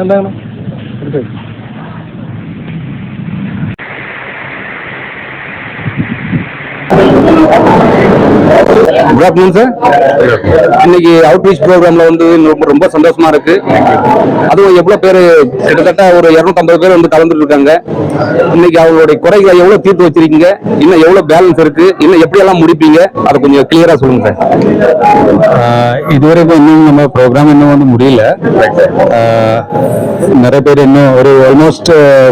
இந்தாங்கண்ணா எடுத்து குட் ஆஃப்டர்நூன் சார். இன்னைக்கு அவுட்ரீச் ப்ரோக்ராம்ல வந்து ரொம்ப சந்தோஷமா இருக்கு. அதுவும் எவ்வளவு பேர், கிட்டத்தட்ட ஒரு 250 பேர் வந்து கலந்துட்டு இருக்காங்க. இன்னைக்கு அவங்களுடைய குறைகளை எவ்வளவு தீர்த்து வச்சிருக்கீங்க, இன்னும் எவ்வளவு பேலன்ஸ் இருக்கு, இன்னும் எப்படி எல்லாம் முடிப்பீங்க, அதை கொஞ்சம் கிளியரா சொல்லுங்க சார். இதுவரைக்கும் இன்னும் நம்ம ப்ரோக்ராம் இன்னும் வந்து முடியல. நிறைய பேர் இன்னும் ஒரு ஆல்மோஸ்ட்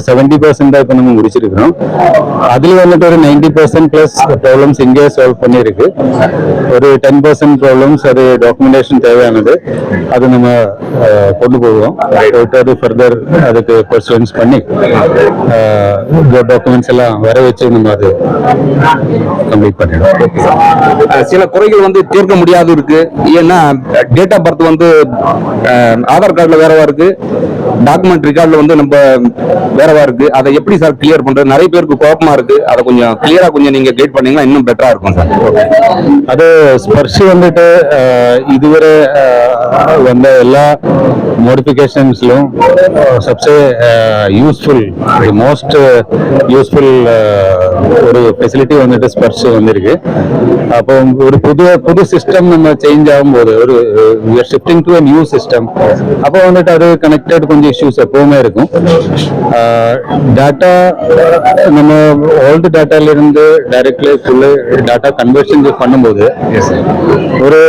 70% தான் இப்போ நம்ம முடிச்சிருக்கிறோம். அதுல வந்துட்டு ஒரு 90% பிளஸ் ப்ராப்ளம்ஸ் இங்கே சால்வ் பண்ணியிருக்கு. ஒரு 10% ப்ராப்ளம்ஸ் அது டாக்குமெண்டேஷன் தேவையானது, அது நம்ம கொண்டு போவோம். அது ஃபர்தர் அதுக்கு பர்சுவன்ஸ் பண்ணி டாக்குமெண்ட்ஸ் எல்லாம் வர வச்சு நம்ம அது கம்ப்ளீட் பண்ணிடுவோம். சில குறைகள் வந்து தீர்க்க முடியாது இருக்கு. ஏன்னா டேட் ஆஃப் பர்த் வந்து ஆதார் கார்டுல வேறவா இருக்கு, டாக்குமெண்ட் ரெக்கார்ட்ல வந்து நம்ம வேறவா இருக்கு. அதை எப்படி சார் கிளியர் பண்றது? நிறைய பேருக்கு குழப்பமா இருக்கு. அதை கொஞ்சம் கிளியரா கொஞ்சம் நீங்க கைட் பண்ணீங்கன்னா இன்னும் பெட்டரா இருக்கும் சார். அது ஸ்பர்ஷ் வந்துட்டு இதுவரை வந்த எல்லா மோடிஃபிகேஷன்ஸ்லும் சப்சே யூஸ்ஃபுல், மோஸ்ட் யூஸ்ஃபுல் ஒரு ஃபெசிலிட்டி வந்துட்டு ஸ்பர்ஷ் வந்திருக்கு. அப்போ ஒரு புது சிஸ்டம் நம்ம சேஞ்ச் ஆகும்போது, ஒரு ஷிஃப்டிங் டு நியூ சிஸ்டம், அப்போ வந்துட்டு அது கனெக்டட் கொஞ்சம் இஷ்யூஸ் எப்பவுமே இருக்கும். டேட்டா நம்ம ஓல்டு டேட்டால இருந்து டைரக்ட்லி ஃபுல்லு டேட்டா கன்வர்ஷன் பண்ணும்போது ஒரு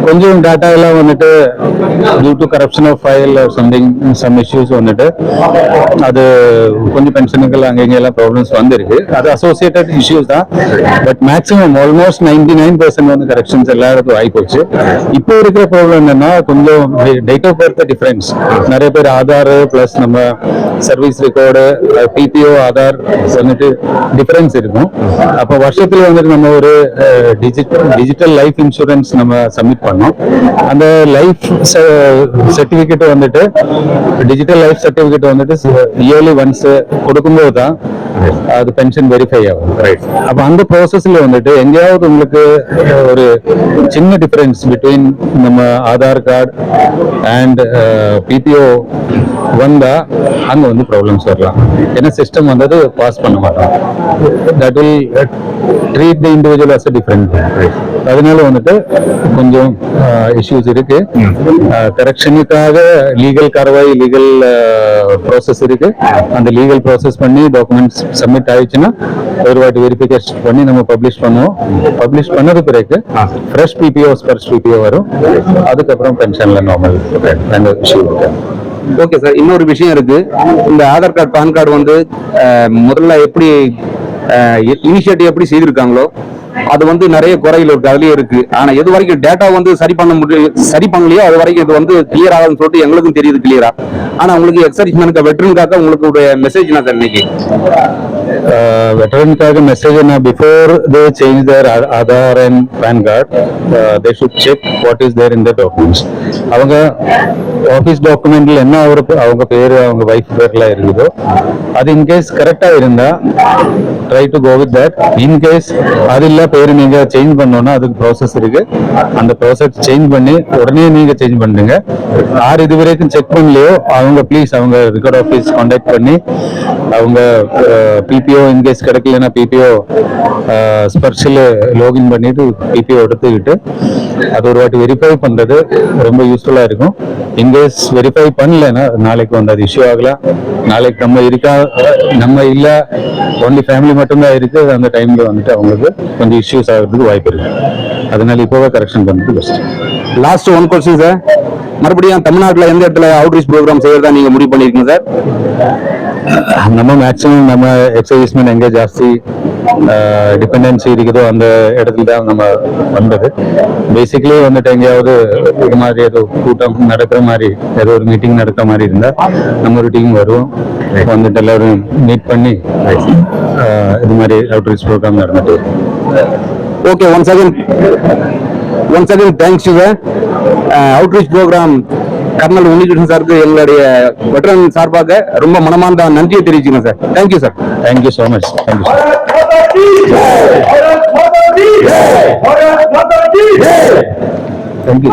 கொஞ்சம் டேட்டா எல்லாம் வந்துட்டு due to corruption of file something some issues வந்துட்டு அது கொஞ்சம் பென்ஷனுக்கு அங்கங்க எல்லாம் ப்ராப்ளம்ஸ் வந்திருக்கு. அது அசோசியேட்டட் இஷ்யூஸ் தான். பட் மேக்ஸிமம் ஆல்மோஸ்ட் 99% வந்து கரெக்ஷன்ஸ் எல்லா இடத்தும் ஆகிப்போச்சு. இப்போ இருக்கிற ப்ராப்ளம் என்னன்னா கொஞ்சம் டேட் ஆஃப் பர்த் டிஃபரன்ஸ். நிறைய பேர் ஆதார் பிளஸ் நம்ம சர்வீஸ் ரெக்கார்டு பிபிஓ ஆதார் வந்துட்டு டிஃபரன்ஸ் இருக்கும். அப்போ வருஷத்துல வந்துட்டு நம்ம ஒரு டிஜிட்டல் லைஃப் இன்சூரன்ஸ் நம்ம சப்மிட் பண்ணோம். அந்த லைஃப் சர்டிபிகேட் வந்துட்டு டிஜிட்டல் லைஃப் சர்டிபிகேட் வந்துட்டு இயர்லி ஒன்ஸ் கொடுக்கும்போது தான் அது பென்ஷன் வெரிஃபை ஆகும். அப்ப அந்த ப்ராசஸ்ல வந்துட்டு எங்கேயாவது உங்களுக்கு ஒரு சின்ன டிஃபரன்ஸ் பிட்வீன் நம்ம ஆதார் கார்டு அண்ட் பிபிஓ வந்தா அங்க வந்து ப்ராப்ளம்ஸ் வரலாம். ஏன்னா சிஸ்டம் வந்து பாஸ் பண்ண மாட்டோம். That will treat the individual as a different. அதனால வந்துட்டு கொஞ்சம் இஷ்யூஸ் இருக்கு. கரெக்ஷனுக்காக லீகல் காரவாய், லீகல் ப்ராசஸ் இருக்கு. அந்த லீகல் ப்ராசஸ் பண்ணி டாக்குமெண்ட்ஸ் சப்மிட் ஆயிடுச்சுன்னா ஒரு வாட்டி வெரிஃபிகேஷன் பண்ணி நம்ம பப்ளிஷ் பண்ணுவோம். பப்ளிஷ் பண்ணது பிறகு ஃப்ரெஷ் பிபிஓ ஸ்பர்ஷ் பிபிஓ வரும். அதுக்கப்புறம் பென்ஷன்ல நார்மல் ரெண்டு இஷ்யூ இருக்கு. ஓகே சார், இன்னொரு விஷயம் இருக்கு. இந்த ஆதார் கார்டு பான் கார்டு வந்து முதல்ல எப்படி இனிஷியேட்டிவ் எப்படி செய்திருக்காங்களோ அது வந்து நிறைய குறைகள் இருக்கு, அதுலயே இருக்கு. ஆனா எது வரைக்கும் டேட்டா வந்து சரி பண்ணலையோ அது வரைக்கும் இது வந்து கிளியர் ஆகுதுன்னு சொல்லிட்டு எங்களுக்கும் தெரியுது கிளியரா. ஆனா உங்களுக்கு எக்ஸர்சைஸ்மென்ட்க்கு வெட்டரனுக்காக உங்களுக்கு மெசேஜ் என்ன சார் இன்னைக்கு? veteran message na before they change their Aadhaar and PAN card, they should check what is there in the documents. அவங்க ஆபீஸ் டாக்குமெண்ட்ல என்ன அவங்க பேரு அவங்க வைஃப் பேர்ல இருக்குதோ அது இன்கேஸ் கரெக்டா இருந்தா try to go with that. In case அது இல்ல பேரு நீங்க சேஞ்ச் பண்ணோம்னா அதுக்கு ப்ராசஸ் இருக்கு. அந்த ப்ராசஸ் சேஞ்ச் பண்ணி உடனே நீங்க சேஞ்ச் பண்ணுங்க. யார் இது வரைக்கும் செக் பண்ணலையோ அவங்க ப்ளீஸ் அவங்க ரெக்கார்ட் ஆஃபீஸ் கான்டாக்ட் பண்ணி அவங்க பிபிஓ இன்கேஸ் கிடைக்கலன்னா பிபிஓ ஸ்பர்ஷில் லாகின் பண்ணிட்டு பிபிஓ எடுத்துக்கிட்டு அது ஒரு வாட்டி வெரிஃபை பண்றது ரொம்ப யூஸ்ஃபுல்லா இருக்கும். இன்கேஸ் வெரிஃபை பண்ணலன்னா நாளைக்கு வந்து அது இஷ்யூ ஆகலாம். நாளைக்கு நம்ம இல்ல ஒன்லி ஃபேமிலி மட்டும்தான் இருக்கு. அந்த டைம்ல வந்துட்டு அவங்களுக்கு கொஞ்சம் இஷ்யூஸ் ஆகிறதுக்கு வாய்ப்பு இருக்கு. அதனால இப்போவே கரெக்ஷன் பண்ணுறது best. Last one question sir, மறுபடியும் தமிழ்நாட்டில் எந்த இடத்துல அவுட்ரீச் ப்ரோக்ராம் செய்யறதா நீங்க முடிவு பண்ணிருக்கீங்க சார்? நம்ம மேக்ஸிமம் நம்ம எக்ஸர்சைஸ்மெண்ட் எங்கே ஜாஸ்தி டிபெண்டன்சி இருக்குதோ அந்த இடத்துல தான் நம்ம வந்தது. பேசிக்கலி வந்துட்டு எங்கேயாவது இது மாதிரி ஏதோ கூட்டம் நடக்கிற மாதிரி ஏதோ ஒரு மீட்டிங் நடக்கிற மாதிரி இருந்தா நம்ம ஒரு டீம் வருவோம், வந்துட்டு எல்லாரும் மீட் பண்ணி இது மாதிரி அவுட்ரீச் ப்ரோக்ராம் நடந்துட்டு. Okay, one second thanks you sir. Outreach programme colonel Unnikrishnan சாருக்கு எங்களுடைய வெட்டரன் சார்பாக ரொம்ப மனமார்ந்த நன்றியை தெரிவிச்சுக்கிறேன் sir. Thank you sir. Thank you so much. Thank you.